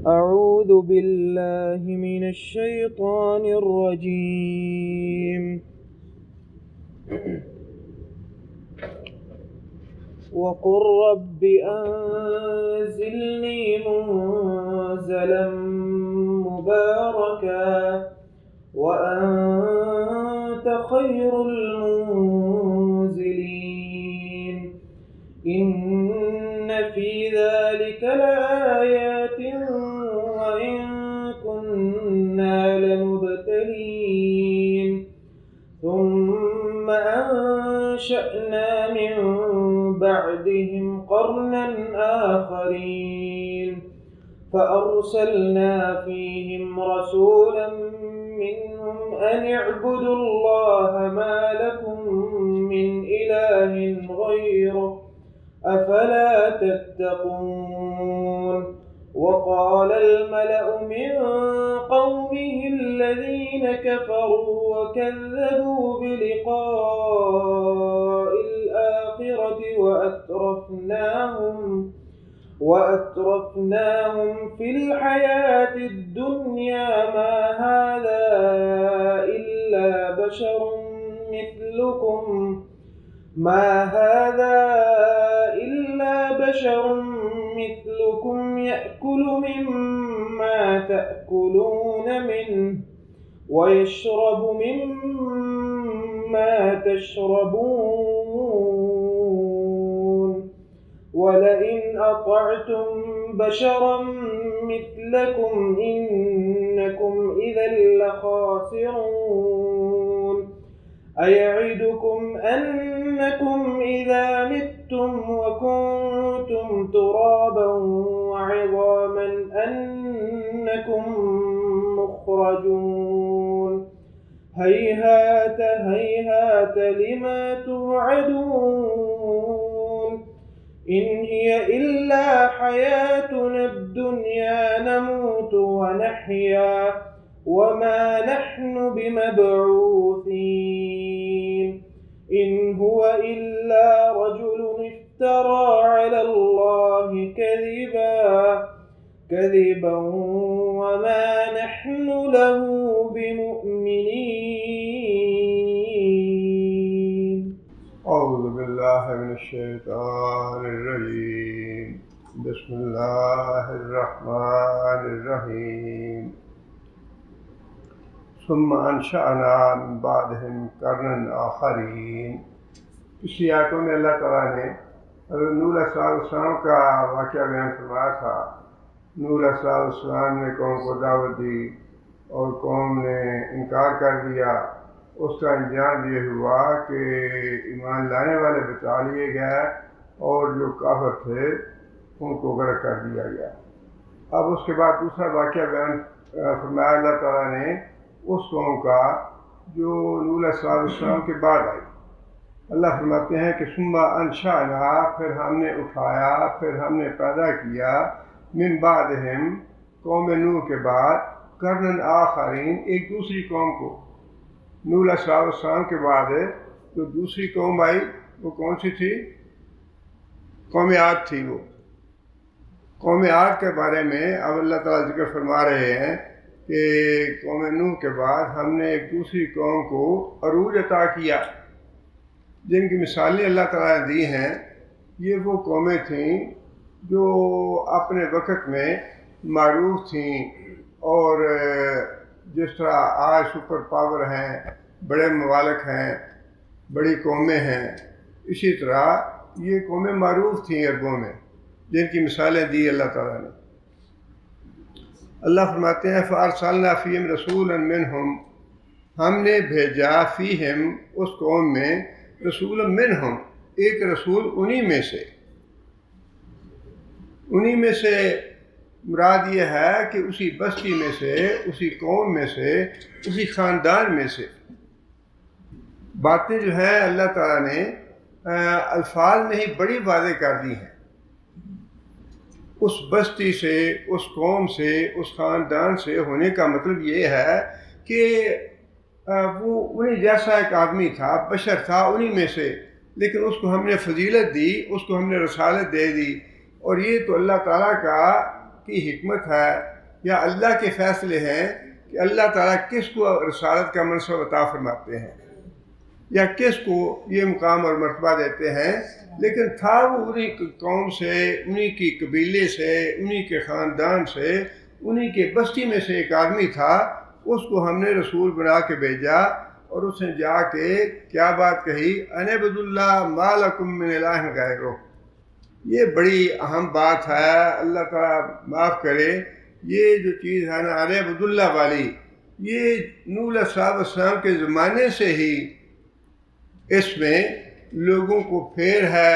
أعوذ بالله من الشيطان الرجيم. وقل رب أنزلني منزلا مباركا وأنت خير المنزلين. إن في ذلك لآيات وإن كنا لمبتلين. ثم أنشأنا من بعدهم قرنا آخرين فأرسلنا فيهم رسولا منهم أن اعبدوا الله ما لكم من إله غيره أفلا تتقون. وقال الملأ من قومه الذين كفروا وكذبوا بلقاء الآخرة وأترفناهم في الحياة الدنيا ما هذا إلا بشر مثلكم يأكل مما تأكلون منه ويشرب مما تشربون ولئن أطعتم بشرا مثلكم إنكم إذا لخاسرون. أيعدكم أنكم إذا متم وكنتم ترابا وعظاما أنكم مخرجون. هيهات هيهات لما توعدون. إن هي إلا حياتنا الدنيا نموت ونحيا وما نحن بمبعوثين. إن هو إلا رجل افترى على الله كذبا وما نحن له بمؤمنين. أعوذ بالله من الشيطان الرجيم. بسم الله الرحمن الرحيم. ثم انشأنا من بعدهم قرنا آخرین. پچھلی آیتوں میں اللہ تعالیٰ نے حضرت نوح علیہ السلام کا واقعہ بیان فرمایا تھا. نوح علیہ السلام نے قوم کو دعوت دی اور قوم نے انکار کر دیا. اس کا انجام یہ ہوا کہ ایمان لانے والے بچا لیے گئے اور جو کافر تھے ان کو غرق کر دیا گیا. اب اس کے بعد دوسرا واقعہ بیان فرمایا اللہ تعالیٰ نے اس قوم کا جو نوح علیہ السلام کے بعد آئی. اللہ فرماتے ہیں کہ ثم انشأنا، پھر ہم نے اٹھایا، پھر ہم نے پیدا کیا، من بعدہم، قوم نوح کے بعد، قرن آخرین، ایک دوسری قوم کو. نوح علیہ السلام کے بعد جو دوسری قوم آئی وہ کون سی تھی؟ قوم عاد تھی. وہ قوم عاد کے بارے میں اب اللہ تعالیٰ ذکر فرما رہے ہیں کہ قوم نوح کے بعد ہم نے ایک دوسری قوم کو عروج عطا کیا. جن کی مثالیں اللہ تعالیٰ نے دی ہیں یہ وہ قومیں تھیں جو اپنے وقت میں معروف تھیں اور جس طرح آج سپر پاور ہیں، بڑے ممالک ہیں، بڑی قومیں ہیں، اسی طرح یہ قومیں معروف تھیں عربوں میں جن کی مثالیں دی اللہ تعالیٰ نے. اللہ فرماتے ہیں فَأَرْسَلْنَا فِيهِمْ رَسُولًا مِّنْهُمْ، ہم نے بھیجا فیہم اس قوم میں رسولا منہم، ایک رسول انہی میں سے مراد یہ ہے کہ اسی بستی میں سے، اسی قوم میں سے، اسی خاندان میں سے. باتیں جو ہیں اللہ تعالیٰ نے الفاظ میں ہی بڑی واضح کر دی ہیں. اس بستی سے، اس قوم سے، اس خاندان سے ہونے کا مطلب یہ ہے کہ وہ انہیں جیسا ایک آدمی تھا، بشر تھا انہی میں سے، لیکن اس کو ہم نے فضیلت دی، اس کو ہم نے رسالت دے دی. اور یہ تو اللہ تعالیٰ کی حکمت ہے یا اللہ کے فیصلے ہیں کہ اللہ تعالیٰ کس کو رسالت کا منصب عطا فرماتے ہیں یا کس کو یہ مقام اور مرتبہ دیتے ہیں، لیکن تھا وہ انہی کی قوم سے، انہی کی قبیلے سے، انہی کے خاندان سے، انہی کے بستی میں سے ایک آدمی تھا، اس کو ہم نے رسول بنا کے بھیجا، اور اس نے جا کے کیا بات کہی، ان اعبدوا اللہ ما لکم من الہ غیرہ۔ یہ بڑی اہم بات ہے، اللہ تعالیٰ معاف کرے، یہ جو چیز ہے نا ان اعبدوا اللہ والی، یہ نوح علیہ السلام کے زمانے سے ہی اس میں لوگوں کو پھیر ہے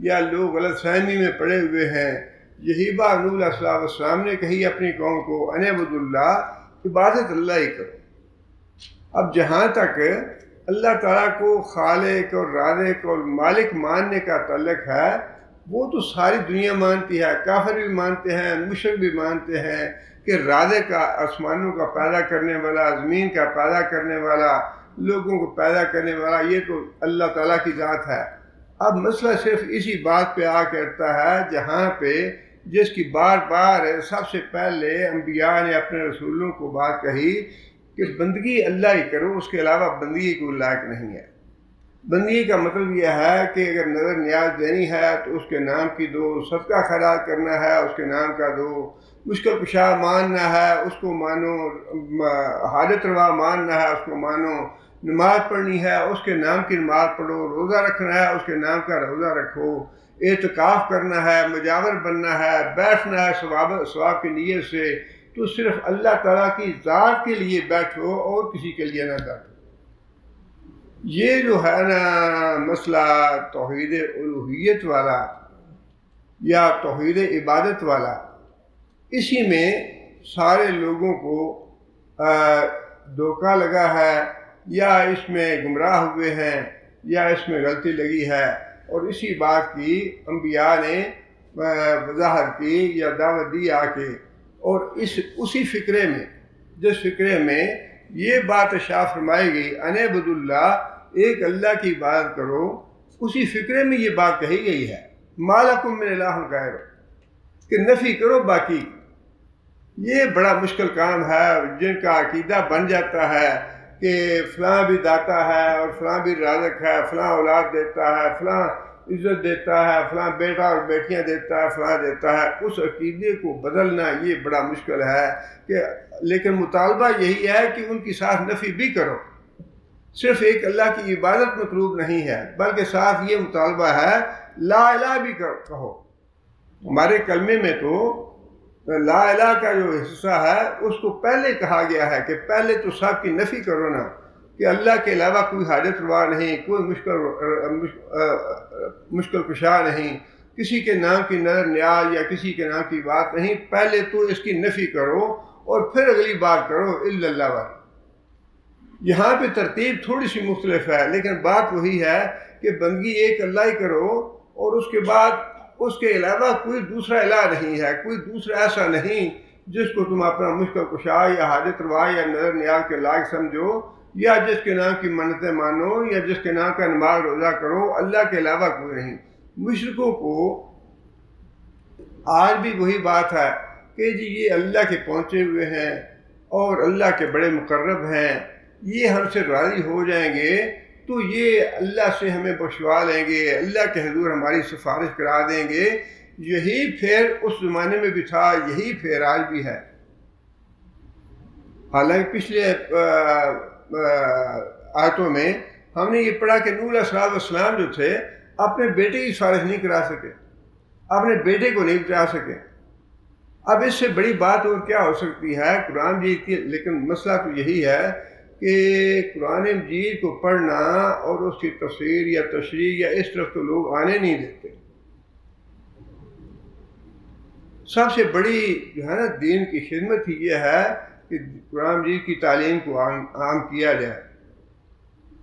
یا لوگ غلط فہمی میں پڑے ہوئے ہیں۔ یہی بات نوح علیہ السلام نے کہی اپنی قوم کو، ان اعبدوا اللہ، عبادت اللہ ہی کرو۔ اب جہاں تک اللہ تعالیٰ کو خالق اور رازق اور مالک ماننے کا تعلق ہے، وہ تو ساری دنیا مانتی ہے، کافر بھی مانتے ہیں، مشرک بھی مانتے ہیں کہ رازق کا، آسمانوں کا پیدا کرنے والا، زمین کا پیدا کرنے والا، لوگوں کو پیدا کرنے والا، یہ تو اللہ تعالیٰ کی ذات ہے۔ اب مسئلہ صرف اسی بات پہ آ کے اٹھتا ہے جہاں پہ جس کی بار بار سب سے پہلے انبیاء نے اپنے رسولوں کو بات کہی کہ بندگی اللہ ہی کرو، اس کے علاوہ بندگی کوئی لائق نہیں ہے۔ بندگی کا مطلب یہ ہے کہ اگر نظر نیاز دینی ہے تو اس کے نام کی دو، صدقہ خیرات کرنا ہے اس کے نام کا دو، مشکل کشا ماننا ہے اس کو مانو، حاجت روا ماننا ہے اس کو مانو، نماز پڑھنی ہے اس کے نام کی نماز پڑھو، روزہ رکھنا ہے اس کے نام کا روزہ رکھو، اعتکاف کرنا ہے، مجاور بننا ہے، بیٹھنا ہے ثواب کی نیت سے، تو صرف اللہ تعالیٰ کی ذات کے لیے بیٹھو اور کسی کے لیے نہ بیٹھو۔ یہ جو ہے نا مسئلہ توحید الوہیت والا یا توحید عبادت والا، اسی میں سارے لوگوں کو دھوکہ لگا ہے، یا اس میں گمراہ ہوئے ہیں، یا اس میں غلطی لگی ہے، اور اسی بات کی انبیاء نے وضاحت کی یا دعوت دی آ کے، اور اسی فکرے میں، جس فکرے میں یہ بات اشاع فرمائی گئی ان اعبدوا اللہ، ایک اللہ کی عبادت کرو، اسی فکرے میں یہ بات کہی گئی ہے ما لکم من الہ غیرہ، کہ نفی کرو باقی۔ یہ بڑا مشکل کام ہے، جن کا عقیدہ بن جاتا ہے کہ فلاں بھی داتا ہے اور فلاں بھی رازق ہے، فلاں اولاد دیتا ہے، فلاں عزت دیتا ہے، فلاں بیٹا اور بیٹیاں دیتا ہے، فلاں دیتا ہے، اس عقیدے کو بدلنا یہ بڑا مشکل ہے کہ، لیکن مطالبہ یہی ہے کہ ان کی ساتھ نفی بھی کرو، صرف ایک اللہ کی عبادت مطلوب نہیں ہے، بلکہ ساتھ یہ مطالبہ ہے لا الہ بھی کہو۔ ہمارے کلمے میں تو لا الہ کا جو حصہ ہے اس کو پہلے کہا گیا ہے کہ پہلے تو سب کی نفی کرو نا، کہ اللہ کے علاوہ کوئی حاجت روا نہیں، کوئی مشکل کشا نہیں، کسی کے نام کی نظر نیاز یا کسی کے نام کی بات نہیں، پہلے تو اس کی نفی کرو اور پھر اگلی بات کرو الا اللہ والی۔ یہاں پہ ترتیب تھوڑی سی مختلف ہے، لیکن بات وہی ہے کہ بندگی ایک اللہ ہی کرو، اور اس کے بعد اس کے علاوہ کوئی دوسرا الہ نہیں ہے، کوئی دوسرا ایسا نہیں جس کو تم اپنا مشکل کشا یا حاجت روا یا نظر نیاز کے لائق سمجھو، یا جس کے نام کی منتیں مانو، یا جس کے نام کا نماز روزہ کرو، اللہ کے علاوہ کوئی نہیں۔ مشرکوں کو آج بھی وہی بات ہے کہ جی یہ اللہ کے پہنچے ہوئے ہیں اور اللہ کے بڑے مقرب ہیں، یہ ہم سے راضی ہو جائیں گے تو یہ اللہ سے ہمیں بخشوا لیں گے، اللہ کے حضور ہماری سفارش کرا دیں گے۔ یہی پھر اس زمانے میں بھی تھا، یہی پھر آج بھی ہے۔ حالانکہ پچھلے آیتوں میں ہم نے یہ پڑھا کہ نوح علیہ السلام جو تھے اپنے بیٹے کی سفارش نہیں کرا سکے، اپنے بیٹے کو نہیں بچا سکے۔ اب اس سے بڑی بات اور کیا ہو سکتی ہے قرآن مجید کی؟ لیکن مسئلہ تو یہی ہے کہ قرآن مجید کو پڑھنا اور اس کی تفسیر یا تشریح یا اس طرف تو لوگ آنے نہیں دیتے۔ سب سے بڑی جو ہے نا دین کی خدمت ہی یہ ہے کہ قرآن مجید کی تعلیم کو عام کیا جائے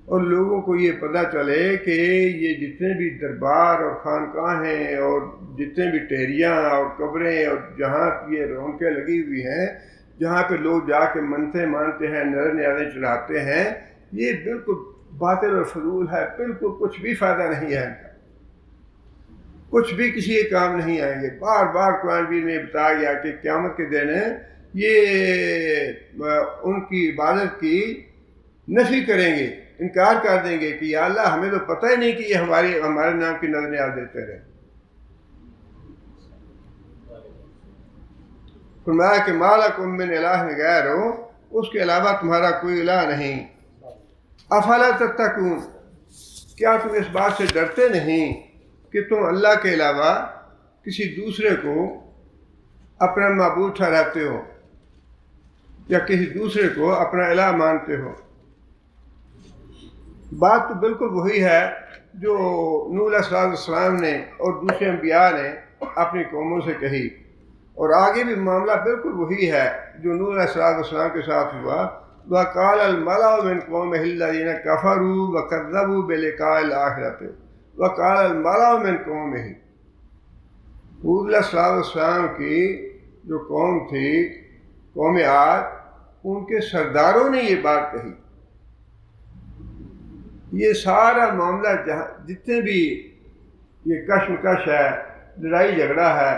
اور لوگوں کو یہ پتہ چلے کہ یہ جتنے بھی دربار اور خانقاہ ہیں اور جتنے بھی ٹہریاں اور قبریں اور جہاں یہ رونقیں لگی ہوئی ہیں، جہاں پہ لوگ جا کے منتیں مانتے ہیں، نظر نیازیں چڑھاتے ہیں، یہ بالکل باطل اور فضول ہے، بالکل کچھ بھی فائدہ نہیں ہے ان کا، کچھ بھی کسی کے کام نہیں آئیں گے۔ بار بار قرآن مجید میں بتایا گیا کہ قیامت کے دن یہ ان کی عبادت کی نفی کریں گے، انکار کر دیں گے کہ یا اللہ ہمیں تو پتہ ہی نہیں کہ یہ ہمارے نام کی نظریات دیتے رہے۔ فرمایا کہ ما لکم من الہ غیر، اس کے علاوہ تمہارا کوئی الہ نہیں۔ افلا تتقون، کیا تم اس بات سے ڈرتے نہیں کہ تم اللہ کے علاوہ کسی دوسرے کو اپنا معبود ٹھہراتے ہو یا کسی دوسرے کو اپنا الہ مانتے ہو؟ بات تو بالکل وہی ہے جو نوح علیہ السلام نے اور دوسرے انبیاء نے اپنی قوموں سے کہی، اور آگے بھی معاملہ بالکل وہی ہے جو نوح علیہ السلام کے ساتھ ہوا۔ وَقَالَ الْمَلَأُ مِنْ قَوْمِهِ الَّذِينَ كَفَرُوا وَكَذَّبُوا بِلِقَاءِ الْآخِرَةِ وَقَالَ الْمَلَأُ مِنْ قَوْمِهِ، حود علیہ السلام کی جو قوم تھی، قوم عاد، ان کے سرداروں نے یہ بات کہی۔ یہ سارا معاملہ جتنے بھی یہ کشمکش ہے، لڑائی جھگڑا ہے،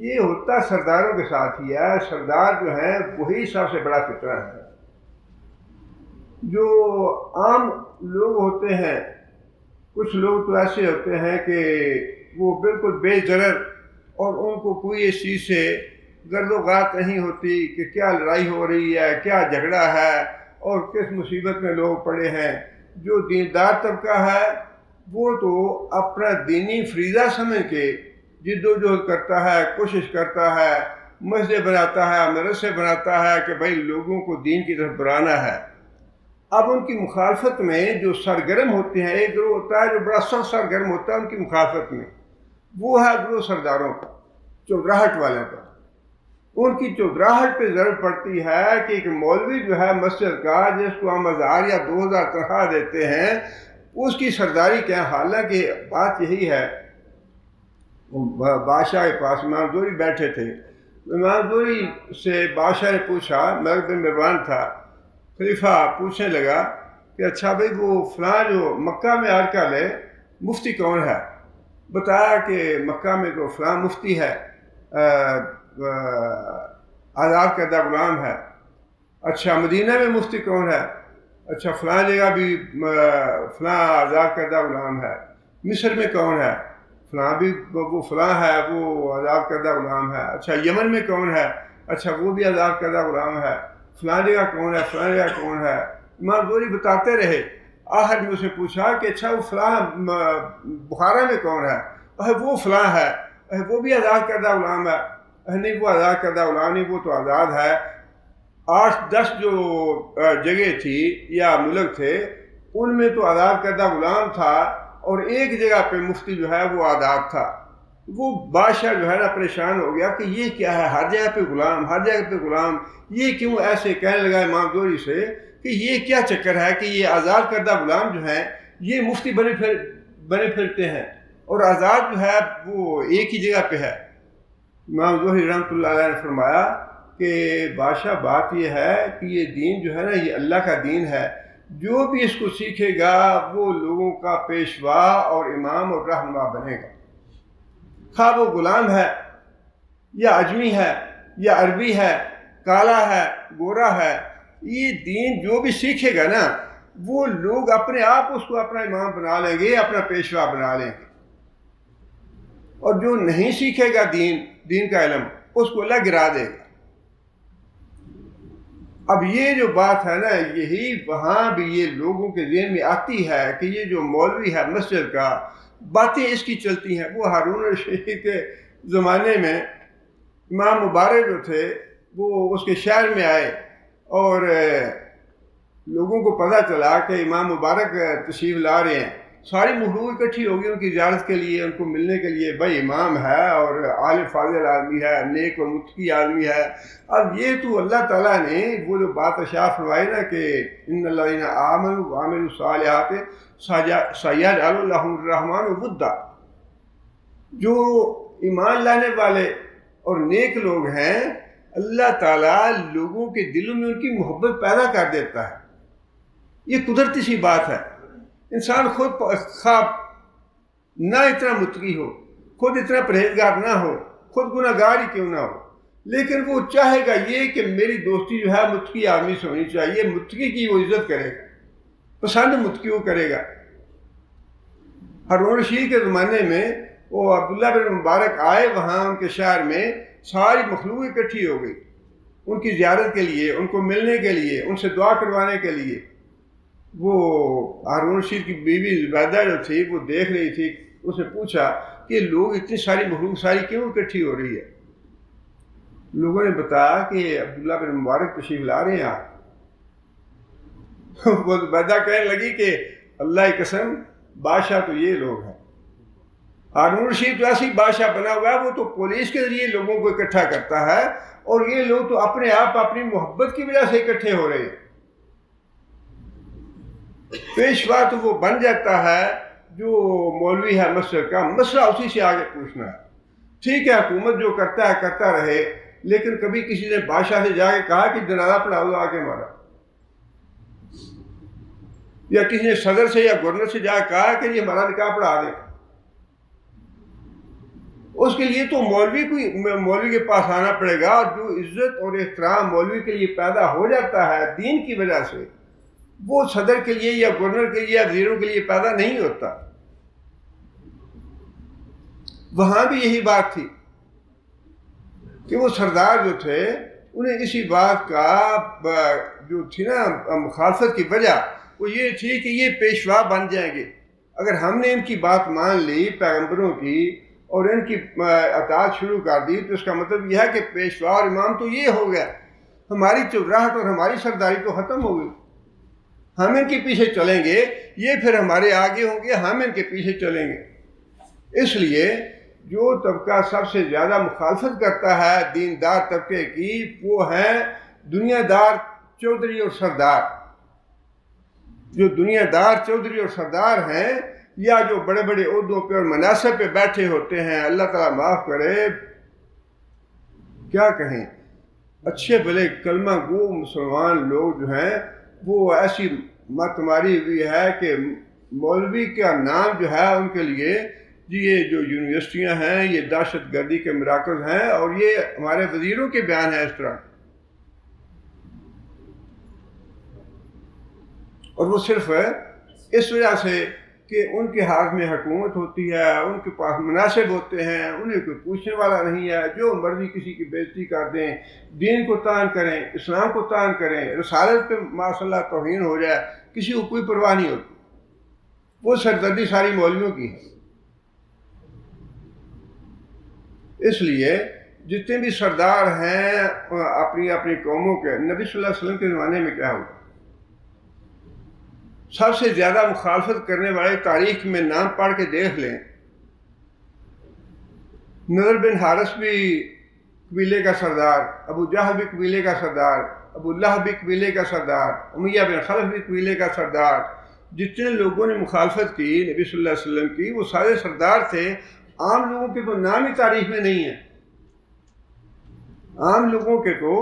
یہ ہوتا سرداروں کے ساتھ ہی ہے۔ سردار جو ہیں وہی سب سے بڑا فتنہ ہے۔ جو عام لوگ ہوتے ہیں، کچھ لوگ تو ایسے ہوتے ہیں کہ وہ بالکل بے ضرر اور ان کو کوئی اس چیز سے گرد و غات نہیں ہوتی کہ کیا لڑائی ہو رہی ہے، کیا جھگڑا ہے اور کس مصیبت میں لوگ پڑے ہیں۔ جو دیندار طبقہ ہے وہ تو اپنا دینی فریضہ سمجھ کے جد و جہد کرتا ہے، کوشش کرتا ہے، مسجد بناتا ہے، مدرسے بناتا ہے کہ بھائی لوگوں کو دین کی طرف بلانا ہے۔ اب ان کی مخالفت میں جو سرگرم ہوتے ہیں، ایک گروہ ہوتا ہے جو بڑا سخت سرگرم ہوتا ہے ان کی مخالفت میں، وہ ہے گروہ سرداروں کا، چودراہٹ والوں کا۔ ان کی چودراہٹ پہ ضرورت پڑتی ہے کہ ایک مولوی جو ہے مسجد کا، جس کو ہم 1000 یا 2000 تنخواہ دیتے ہیں، اس کی سرداری کیا؟ حالانکہ بات یہی ہے، بادشاہ کے پاس امام زہری بیٹھے تھے، امام زہری سے بادشاہ نے پوچھا، ملک بن مروان تھا، خلیفہ پوچھنے لگا کہ اچھا بھائی وہ فلاں جو مکہ میں آج ہے مفتی کون ہے؟ بتایا کہ مکہ میں تو فلاں مفتی ہے، آزاد کردہ غلام ہے۔ اچھا مدینہ میں مفتی کون ہے؟ اچھا فلاں جگہ بھی فلاں آزاد کردہ غلام ہے۔ مصر میں کون ہے؟ فلاں بھی وہ فلاں ہے، وہ آزاد کردہ غلام ہے۔ اچھا یمن میں کون ہے؟ اچھا وہ بھی آزاد کردہ غلام ہے۔ فلاں جگہ کون ہے؟ فلاں جگہ کون ہے؟ امام زہری بتاتے رہے۔ آخر میں اسے پوچھا کہ اچھا وہ فلاں بخارا میں کون ہے؟ وہ فلاں ہے، وہ بھی آزاد کردہ غلام ہے۔ نہیں وہ آزاد کردہ غلام نہیں، وہ تو آزاد ہے۔ 8-10 جو جگہ تھی یا ملک تھے ان میں تو آزاد کردہ غلام تھا، اور ایک جگہ پہ مفتی جو ہے وہ آزاد تھا۔ وہ بادشاہ جو ہے نا پریشان ہو گیا کہ یہ کیا ہے، ہر جگہ پہ غلام، ہر جگہ پہ غلام، یہ کیوں ایسے کہنے لگا امام زہری سے کہ یہ کیا چکر ہے کہ یہ آزاد کردہ غلام جو ہیں یہ مفتی بنے پھرتے ہیں، اور آزاد جو ہے وہ ایک ہی جگہ پہ ہے۔ امام زہری رحمۃ اللہ علیہ نے فرمایا کہ بادشاہ بات یہ ہے کہ یہ دین جو ہے نا یہ اللہ کا دین ہے، جو بھی اس کو سیکھے گا وہ لوگوں کا پیشوا اور امام اور رہنما بنے گا، خواہ وہ غلام ہے یا اجمی ہے یا عربی ہے، کالا ہے، گورا ہے، یہ دین جو بھی سیکھے گا نا وہ لوگ اپنے آپ اس کو اپنا امام بنا لیں گے، اپنا پیشوا بنا لیں گے، اور جو نہیں سیکھے گا دین کا علم اس کو اللہ گرا دے گا۔ اب یہ جو بات ہے نا یہی وہاں بھی یہ لوگوں کے ذہن میں آتی ہے کہ یہ جو مولوی ہے مسجد کا، باتیں اس کی چلتی ہیں۔ وہ ہارون الرشید کے زمانے میں امام مبارک جو تھے وہ اس کے شہر میں آئے، اور لوگوں کو پتہ چلا کہ امام مبارک تشریف لا رہے ہیں، ساری مخلوق اکٹھی ہوگی ان کی زیارت کے لیے، ان کو ملنے کے لیے۔ بھائی امام ہے اور عالم فاضل آدمی ہے، نیک اور متقی آدمی ہے۔ اب یہ تو اللہ تعالیٰ نے وہ جو بات اشاع فرمائی نا کہ ان الذین آمنوا وعملوا الصالحات سیجعل لهم الرحمن ودا، جو ایمان لانے والے اور نیک لوگ ہیں اللہ تعالیٰ لوگوں کے دلوں میں ان کی محبت پیدا کر دیتا ہے۔ یہ قدرتی سی بات ہے۔ انسان خود خواب نہ اتنا متقی ہو، خود اتنا پرہیزگار نہ ہو، خود گناہ گار ہی کیوں نہ ہو، لیکن وہ چاہے گا یہ کہ میری دوستی جو ہے متقی آدمی سے ہونی چاہیے، متقی کی وہ عزت کرے گا، پسند متقی وہ کرے گا۔ ہارون رشید کے زمانے میں وہ عبداللہ بن مبارک آئے وہاں ان کے شہر میں، ساری مخلوق اکٹھی ہو گئی ان کی زیارت کے لیے، ان کو ملنے کے لیے، ان سے دعا کروانے کے لیے۔ وہ ہارون رشید کی بیوی زبیدہ جو تھی وہ دیکھ رہی تھی، اس نے پوچھا کہ لوگ اتنی ساری مخلوق ساری کیوں اکٹھی ہو رہی ہے؟ لوگوں نے بتایا کہ عبداللہ بن مبارک تشریف لا رہے ہیں آپ۔ وہ زبیدہ کہنے لگی کہ اللہ کی قسم بادشاہ تو یہ لوگ ہیں، ہارون رشید تو ایسی بادشاہ بنا ہوا ہے، وہ تو پولیس کے ذریعے لوگوں کو اکٹھا کرتا ہے، اور یہ لوگ تو اپنے آپ اپنی محبت کی وجہ سے اکٹھے ہو رہے ہیں۔ پیشوا تو وہ بن جاتا ہے جو مولوی ہے مسجد کا، مسئلہ اسی سے آگے پوچھنا ہے۔ ٹھیک ہے حکومت جو کرتا ہے کرتا رہے، لیکن کبھی کسی نے بادشاہ سے جا کے کہا کہ جنازہ پڑھا دو آ کے ہمارا، یا کسی نے صدر سے یا گورنر سے جا کے کہا کہ یہ ہمارا نکاح پڑھا دیں، اس کے لیے تو مولوی کے پاس آنا پڑے گا، اور جو عزت اور احترام مولوی کے لیے پیدا ہو جاتا ہے دین کی وجہ سے، وہ صدر کے لیے یا گورنر کے لیے یا وزیروں کے لیے پیدا نہیں ہوتا۔ وہاں بھی یہی بات تھی کہ وہ سردار جو تھے انہیں اسی بات کا جو تھی نا مخالفت کی وجہ وہ یہ تھی کہ یہ پیشوا بن جائیں گے، اگر ہم نے ان کی بات مان لی پیغمبروں کی اور ان کی اطاعت شروع کر دی تو اس کا مطلب یہ ہے کہ پیشوا اور امام تو یہ ہو گیا، ہماری چودراہٹ اور ہماری سرداری تو ختم ہو گئی، ہم ان کے پیچھے چلیں گے، یہ پھر ہمارے آگے ہوں گے، ہم ان کے پیچھے چلیں گے۔ اس لیے جو طبقہ سب سے زیادہ مخالفت کرتا ہے دیندار طبقے کی وہ ہیں دنیا دار چودھری اور سردار۔ جو دنیا دار چودھری اور سردار ہیں یا جو بڑے بڑے عہدوں پہ اور مناصب پہ بیٹھے ہوتے ہیں، اللہ تعالیٰ معاف کرے، کیا کہیں، اچھے بھلے کلمہ گو مسلمان لوگ جو ہیں وہ ایسی مت ماری ہوئی ہے کہ مولوی کا نام جو ہے ان کے لیے یہ جو یونیورسٹیاں ہیں یہ دہشت گردی کے مراکز ہیں، اور یہ ہمارے وزیروں کے بیان ہیں اس طرح، اور وہ صرف اس وجہ سے کہ ان کے ہاتھ میں حکومت ہوتی ہے، ان کے پاس مناصب ہوتے ہیں، انہیں کوئی پوچھنے والا نہیں ہے، جو مرضی کسی کی بےزتی کر دیں، دین کو تان کریں، اسلام کو تان کریں، رسالت پہ ماشاء اللہ توہین ہو جائے، کسی کو کوئی پرواہ نہیں ہوتی۔ وہ سردردی ساری مولویوں کی ہے۔ اس لیے جتنے بھی سردار ہیں اپنی اپنی قوموں کے، نبی صلی اللہ علیہ وسلم کے زمانے میں کیا ہوا، سب سے زیادہ مخالفت کرنے والے تاریخ میں نام پڑھ کے دیکھ لیں، نضر بن حارث بھی قبیلے کا سردار، ابو جہل بھی قبیلے کا سردار، ابو لہب بھی قبیلے کا سردار، امیہ بن خلف بھی قبیلے کا سردار۔ جتنے لوگوں نے مخالفت کی نبی صلی اللہ علیہ وسلم کی وہ سارے سردار تھے، عام لوگوں کے تو نام ہی تاریخ میں نہیں ہے، عام لوگوں کے تو۔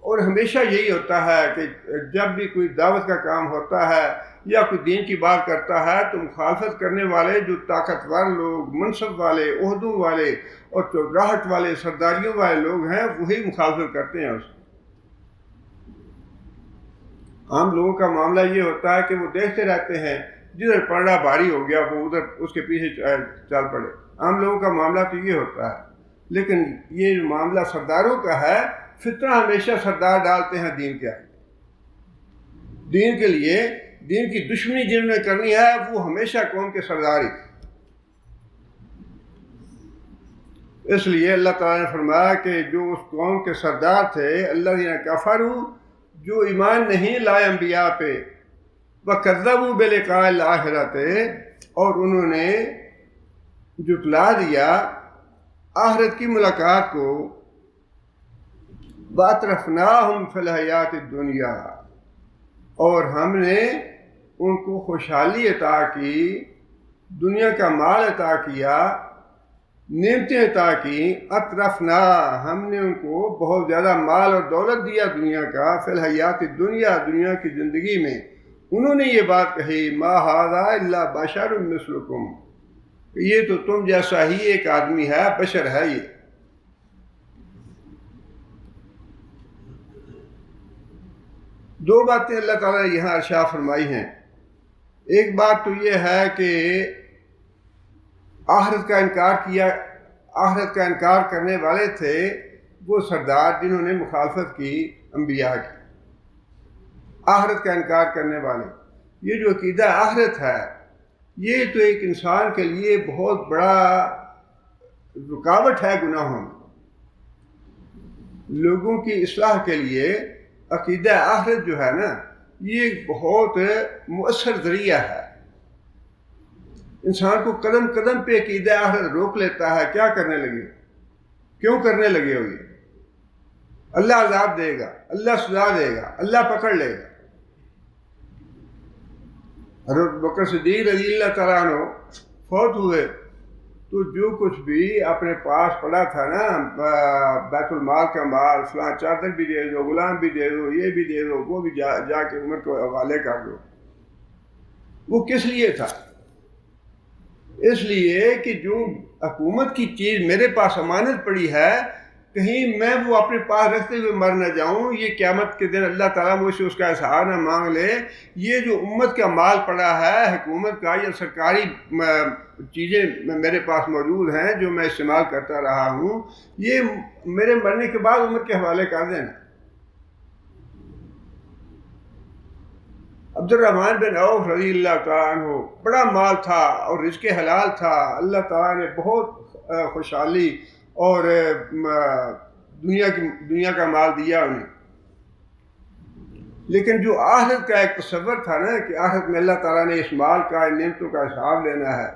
اور ہمیشہ یہی ہوتا ہے کہ جب بھی کوئی دعوت کا کام ہوتا ہے یا کوئی دین کی بات کرتا ہے تو مخالفت کرنے والے جو طاقتور لوگ، منصب والے، عہدوں والے اور چودراہٹ والے، سرداریوں والے لوگ ہیں وہی مخالفت کرتے ہیں اس کی۔ عام لوگوں کا معاملہ یہ ہوتا ہے کہ وہ دیکھتے رہتے ہیں، جدھر پڑھنا بھاری ہو گیا وہ ادھر اس کے پیچھے چل پڑے، عام لوگوں کا معاملہ تو یہ ہوتا ہے۔ لیکن یہ معاملہ سرداروں کا ہے، فتنہ ہمیشہ سردار ڈالتے ہیں دین کے آگے۔ دین کے لیے دین کی دشمنی جنہوں نے کرنی ہے وہ ہمیشہ قوم کے سردار ہی۔ اس لیے اللہ تعالیٰ نے فرمایا کہ جو اس قوم کے سردار تھے، الذین کفروا، جو ایمان نہیں لائے انبیاء پہ، وکذبوا بلقاء الآخرۃ، اور انہوں نے جھٹلا دیا آخرت کی ملاقات کو، وَأَتْرَفْنَاهُمْ فِي الْحَيَاةِ الدُّنْيَا، اور ہم نے ان کو خوشحالی عطا کی، دنیا کا مال عطا کیا، نعمتیں عطا کی، اطرفنا، ہم نے ان کو بہت زیادہ مال اور دولت دیا دنیا کا، فی الحیات الدنیا، دنیا کی زندگی میں۔ انہوں نے یہ بات کہی، ما ھذا الا بشر مثلکم، یہ تو تم جیسا ہی ایک آدمی ہے، بشر ہے یہ۔ دو باتیں اللہ تعالیٰ نے یہاں ارشاد فرمائی ہیں. ایک بات تو یہ ہے کہ آخرت کا انکار کیا. آخرت کا انکار کرنے والے تھے وہ سردار جنہوں نے مخالفت کی انبیاء کی. آخرت کا انکار کرنے والے. یہ جو عقیدہ آخرت ہے یہ تو ایک انسان کے لیے بہت بڑا رکاوٹ ہے گناہوں میں. لوگوں کی اصلاح کے لیے عقیدہ آخرت جو ہے نا یہ بہت مؤثر ذریعہ ہے. انسان کو قدم قدم پہ عقیدہ آخرت روک لیتا ہے. کیا کرنے لگے؟ کیوں کرنے لگے ہو یہ؟ اللہ عذاب دے گا، اللہ سزا دے گا، اللہ پکڑ لے گا. حضرت بکر صدیق رضی اللہ تعالیٰ عنہ فوت ہوئے تو جو کچھ بھی اپنے پاس پڑا تھا نا بیت المال کا مال، فلاں چادر بھی دے دو، غلام بھی دے دو، یہ بھی دے دو، وہ بھی جا کے عمر کو حوالے کر دو. وہ کس لیے تھا؟ اس لیے کہ جو حکومت کی چیز میرے پاس امانت پڑی ہے کہیں میں وہ اپنے پاس رکھتے ہوئے مر نہ جاؤں، یہ قیامت کے دن اللہ تعالیٰ مجھ سے اس کا اظہار نہ مانگ لے. یہ جو امت کا مال پڑا ہے، حکومت کا یا سرکاری چیزیں میرے پاس موجود ہیں جو میں استعمال کرتا رہا ہوں، یہ میرے مرنے کے بعد عمر کے حوالے کر دینا. عبد الرحمن بن عوف رضی اللہ تعالیٰ عنہ بڑا مال تھا اور رزق حلال تھا. اللہ تعالیٰ نے بہت خوشحالی اور دنیا کا مال دیا انہیں. لیکن جو آخرت کا ایک تصور تھا نا کہ آخرت میں اللہ تعالیٰ نے اس مال کا، ان نعمتوں کا حساب لینا ہے،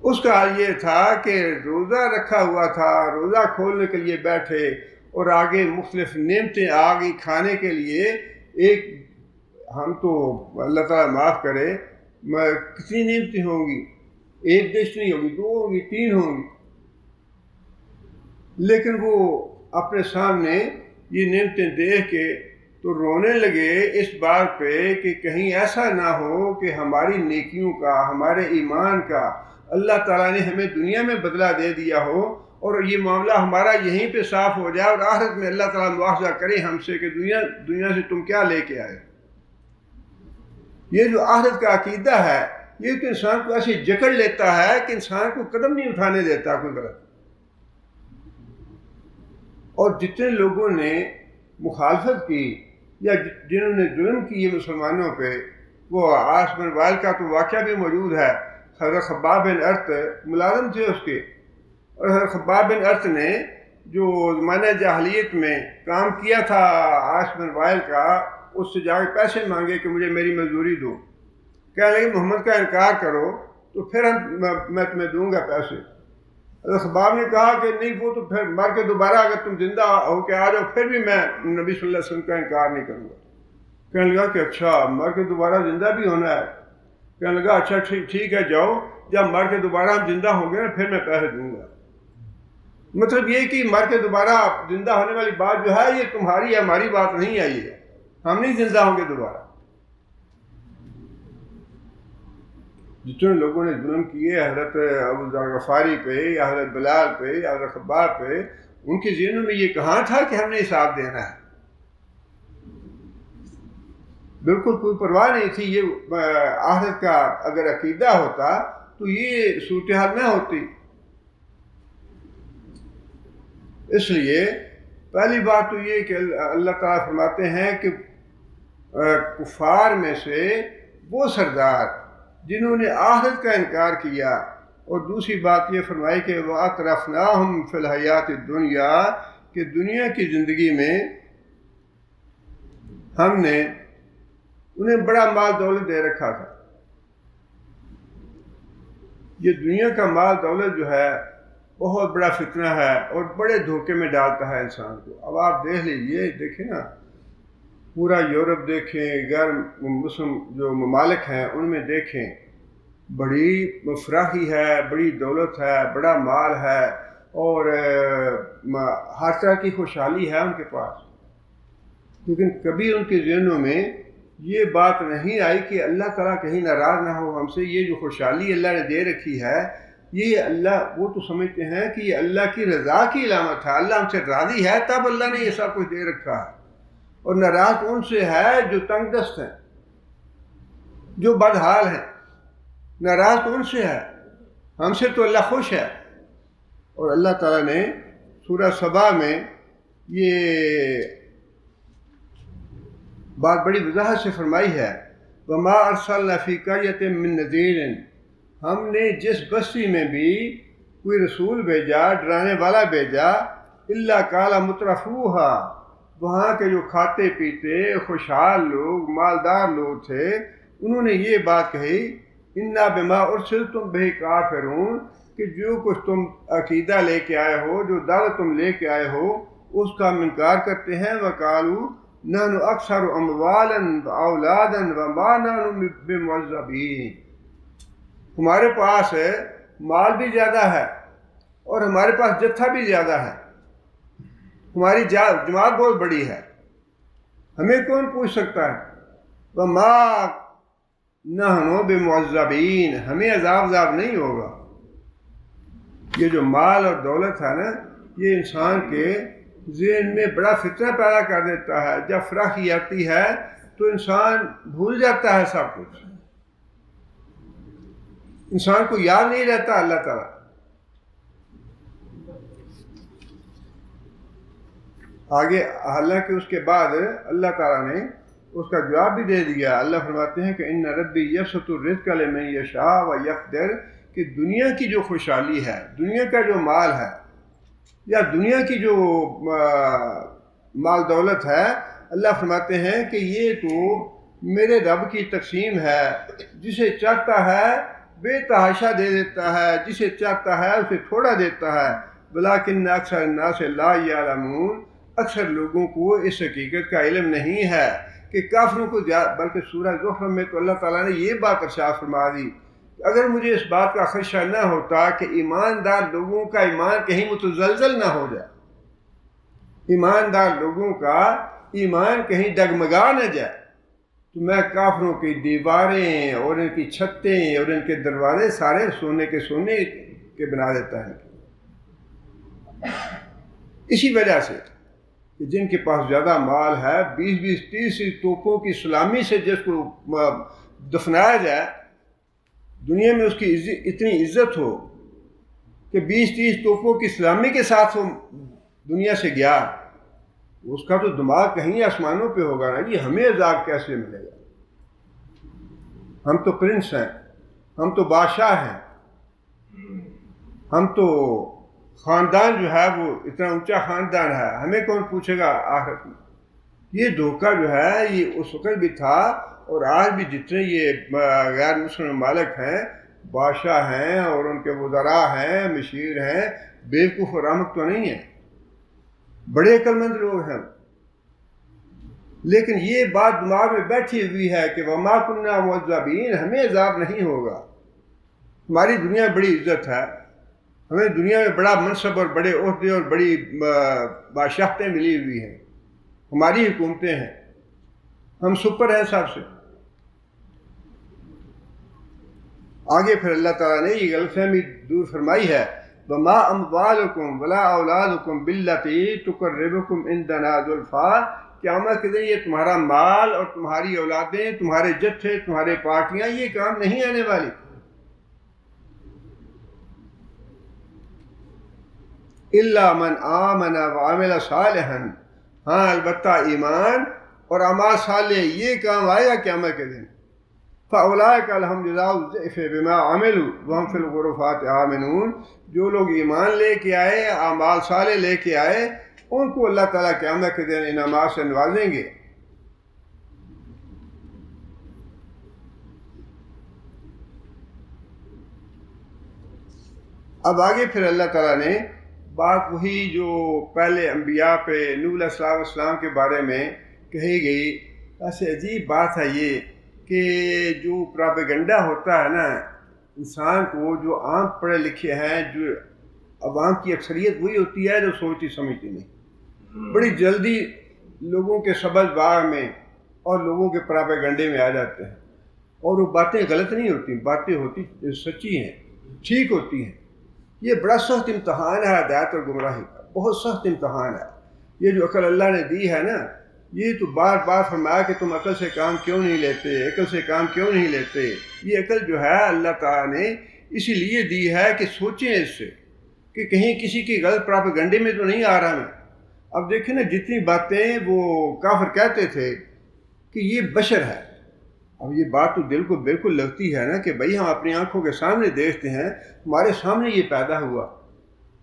اس کا حال یہ تھا کہ روزہ رکھا ہوا تھا، روزہ کھولنے کے لیے بیٹھے اور آگے مختلف نعمتیں آ گئی کھانے کے لیے. ایک ہم تو اللہ تعالیٰ معاف کرے کتنی نعمتیں ہوں گی، ایک ڈش نہیں ہوگی، دو ہوگی، تین ہوں گی، لیکن وہ اپنے سامنے یہ نعمتیں دیکھ کے تو رونے لگے اس بات پہ کہ کہیں ایسا نہ ہو کہ ہماری نیکیوں کا، ہمارے ایمان کا اللہ تعالیٰ نے ہمیں دنیا میں بدلہ دے دیا ہو اور یہ معاملہ ہمارا یہیں پہ صاف ہو جائے اور آخرت میں اللہ تعالیٰ مواخذہ کرے ہم سے کہ دنیا سے تم کیا لے کے آئے. یہ جو آخرت کا عقیدہ ہے یہ تو انسان کو ایسے جکڑ لیتا ہے کہ انسان کو قدم نہیں اٹھانے دیتا کوئی غلط. اور جتنے لوگوں نے مخالفت کی یا جنہوں نے ظلم کیے مسلمانوں پہ، وہ عاص بن وائل کا تو واقعہ بھی موجود ہے. حضرت خباب بن ارت ملازم تھے اس کے، اور حضرت خباب بن ارت نے جو زمانہ جاہلیت میں کام کیا تھا عاص بن وائل کا، اس سے جا کے پیسے مانگے کہ مجھے میری مزدوری دو. کہنے لگے محمد کا انکار کرو تو پھر میں تمہیں دوں گا پیسے. حضرت خباب نے کہا کہ نہیں، وہ تو پھر مر کے دوبارہ اگر تم زندہ ہو کے آ جاؤ پھر بھی میں نبی صلی اللہ علیہ وسلم کا انکار نہیں کروں گا. کہنے لگا کہ اچھا مر کے دوبارہ زندہ بھی ہونا ہے. کہنے لگا اچھا ٹھیک ہے جاؤ، جب مر کے دوبارہ ہم زندہ ہوں گے نا پھر میں پیسے دوں گا. مطلب یہ کہ مر کے دوبارہ زندہ ہونے والی بات جو ہے یہ تمہاری ہے، ہماری بات نہیں آئی ہے، ہم نہیں زندہ ہوں گے دوبارہ. جتنے لوگوں نے ظلم کیے حضرت ابو ذر غفاری پہ یا حضرت بلال پہ یا حضرت خباب پہ، ان کے ذہنوں میں یہ کہاں تھا کہ ہم نے حساب دینا ہے. بالکل کوئی پرواہ نہیں تھی. یہ آخرت کا اگر عقیدہ ہوتا تو یہ صورتحال نہ ہوتی. اس لیے پہلی بات تو یہ کہ اللہ تعالیٰ فرماتے ہیں کہ کفار میں سے وہ سردار جنہوں نے آخرت کا انکار کیا، اور دوسری بات یہ فرمائی کہ وَأَتْرَفْنَاهُمْ فِي الْحَيَاةِ الدُّنْيَا کہ دنیا کی زندگی میں ہم نے انہیں بڑا مال دولت دے رکھا تھا. یہ دنیا کا مال دولت جو ہے بہت بڑا فتنہ ہے اور بڑے دھوکے میں ڈالتا ہے انسان کو. اب آپ دیکھ لیجئے، دیکھیں نا، پورا یورپ دیکھیں، غیر مسلم جو ممالک ہیں ان میں دیکھیں، بڑی فراخی ہے، بڑی دولت ہے، بڑا مال ہے اور ہر طرح کی خوشحالی ہے ان کے پاس. لیکن کبھی ان کے ذہنوں میں یہ بات نہیں آئی کہ اللہ تعالیٰ کہیں ناراض نہ ہو ہم سے. یہ جو خوشحالی اللہ نے دے رکھی ہے یہ اللہ، وہ تو سمجھتے ہیں کہ یہ اللہ کی رضا کی علامت ہے، اللہ ہم سے راضی ہے تب اللہ نے یہ سب کچھ دے رکھا ہے. اور ناراض ان سے ہے جو تنگ دست ہیں، جو بدحال ہیں، ناراض تو ان سے ہے، ہم سے تو اللہ خوش ہے۔ اور اللہ تعالیٰ نے سورہ سبا میں یہ بات بڑی وضاحت سے فرمائی ہے، وما ارسلنا فی قریۃ من نذیر، ہم نے جس بستی میں بھی کوئی رسول بھیجا، ڈرانے والا بھیجا، الا قال مترفوہا، وہاں کے جو کھاتے پیتے خوشحال لوگ، مالدار لوگ تھے، انہوں نے یہ بات کہی، انا بما ارسلتم بہ کافرون، کہ جو کچھ تم عقیدہ لے کے آئے ہو، جو دعوت تم لے کے آئے ہو، اس کا ہم انکار کرتے ہیں۔ وقالوا نحن اکثر اموالا واولادا وما نحن بمعذبین، ہمارے پاس مال بھی زیادہ ہے اور ہمارے پاس جتھا بھی زیادہ ہے، ہماری جماعت بہت بڑی ہے، ہمیں کون پوچھ سکتا ہے؟ وما نحن بمعذبین، ہمیں عذاب نہیں ہوگا۔ یہ جو مال اور دولت ہے نا، یہ انسان کے ذہن میں بڑا فتنہ پیدا کر دیتا ہے۔ جب فراخی آتی ہے تو انسان بھول جاتا ہے سب کچھ، انسان کو یاد نہیں رہتا اللہ تعالیٰ۔ آگے حالانکہ اس کے بعد اللہ تعالیٰ نے اس کا جواب بھی دے دیا۔ اللہ فرماتے ہیں کہ ان ربی یبسط الرزق لمن یشاء ویقدر، کہ دنیا کی جو خوشحالی ہے، دنیا کا جو مال ہے، یا دنیا کی جو مال دولت ہے، اللہ فرماتے ہیں کہ یہ تو میرے رب کی تقسیم ہے، جسے چاہتا ہے بے تحاشا دے دیتا ہے، جسے چاہتا ہے اسے تھوڑا دیتا ہے، ولکن اکثر الناس لا یعلمون، اکثر لوگوں کو اس حقیقت کا علم نہیں ہے کہ کافروں کو بلکہ سورہ زخرف میں تو اللہ تعالیٰ نے یہ بات ارشاد فرما دی، اگر مجھے اس بات کا خدشہ نہ ہوتا کہ ایماندار لوگوں کا ایمان کہیں متزلزل نہ ہو جائے، ایماندار لوگوں کا ایمان کہیں ڈگمگا نہ جائے، تو میں کافروں کی دیواریں اور ان کی چھتیں اور ان کے دروازے سارے سونے کے بنا دیتا ہے۔ اسی وجہ سے کہ جن کے پاس زیادہ مال ہے، 20-30 توپوں کی سلامی سے جس کو دفنایا جائے، دنیا میں اس کی اتنی عزت ہو کہ 20-30 توپوں کی سلامی کے ساتھ وہ دنیا سے گیا، اس کا تو دماغ کہیں آسمانوں پہ ہوگا نا جی، ہمیں عذاب کیسے ملے گا؟ ہم تو پرنس ہیں، ہم تو بادشاہ ہیں، ہم تو خاندان جو ہے وہ اتنا اونچا خاندان ہے، ہمیں کون پوچھے گا آخرت میں؟ یہ دھوکہ جو ہے یہ اس وقت بھی تھا، اور آج بھی جتنے یہ غیر مسلم ممالک ہیں، بادشاہ ہیں اور ان کے وزراء ہیں، مشیر ہیں، بیوقوف اور احمق تو نہیں ہیں، بڑے عقل مند لوگ ہیں، لیکن یہ بات دماغ میں بیٹھی ہوئی ہے کہ وما كنا معذبین، ہمیں عذاب نہیں ہوگا۔ ہماری دنیا بڑی عزت ہے، ہمیں دنیا میں بڑا منصب اور بڑے عہدے اور بڑی بادشاہتیں ملی ہوئی ہیں، ہماری حکومتیں ہیں، ہم سپر ہیں سب سے۔ آگے پھر اللہ تعالیٰ نے یہ غلط فہمی دور فرمائی ہے، وما اموالکم ولا اولادکم باللتی تقربکم عندنا زلفیٰ، قیامت کے دن یہ تمہارا مال اور تمہاری اولادیں، تمہارے جتھے، تمہارے پارٹیاں یہ کام نہیں آنے والی۔ الا من آمن وعمل صالحا، ہاں البتہ ایمان اور اعمال صالح یہ کام آئے گا قیامت کے دن۔ فاولئک لهم جزاء الضعف بما عملوا وهم في الغرفات آمنون، جو لوگ ایمان لے کے آئے، اعمال صالح لے کے آئے، ان کو اللہ تعالیٰ قیامت کے دن انعامات سے نوازیں گے۔ اب آگے پھر اللہ تعالیٰ نے بات وہی جو پہلے انبیاء پہ نوح علیہ السلام کے بارے میں کہی گئی، ایسے عجیب بات ہے یہ کہ جو پراپیگنڈا ہوتا ہے نا، انسان کو جو عام پڑھے لکھے ہیں، جو عوام کی اکثریت وہی ہوتی ہے جو سوچتی سمجھتی نہیں، بڑی جلدی لوگوں کے سبز باغ میں اور لوگوں کے پراپیگنڈے میں آ جاتے ہیں، اور وہ باتیں غلط نہیں ہوتی، باتیں ہوتی سچی ہیں، ٹھیک ہوتی ہیں۔ یہ بڑا سخت امتحان ہے ہدایت اور گمراہی کا، بہت سخت امتحان ہے۔ یہ جو عقل اللہ نے دی ہے نا، یہ تو بار بار فرمایا کہ تم عقل سے کام کیوں نہیں لیتے، عقل سے کام کیوں نہیں لیتے. یہ عقل جو ہے اللہ تعالیٰ نے اسی لیے دی ہے کہ سوچیں اس سے کہ کہیں کسی کی غلط پراپیگنڈے میں تو نہیں آ رہا میں. اب دیکھیں نا جتنی باتیں وہ کافر کہتے تھے کہ یہ بشر ہے، اب یہ بات تو دل کو بالکل لگتی ہے نا کہ بھئی ہم اپنی آنکھوں کے سامنے دیکھتے ہیں، ہمارے سامنے یہ پیدا ہوا،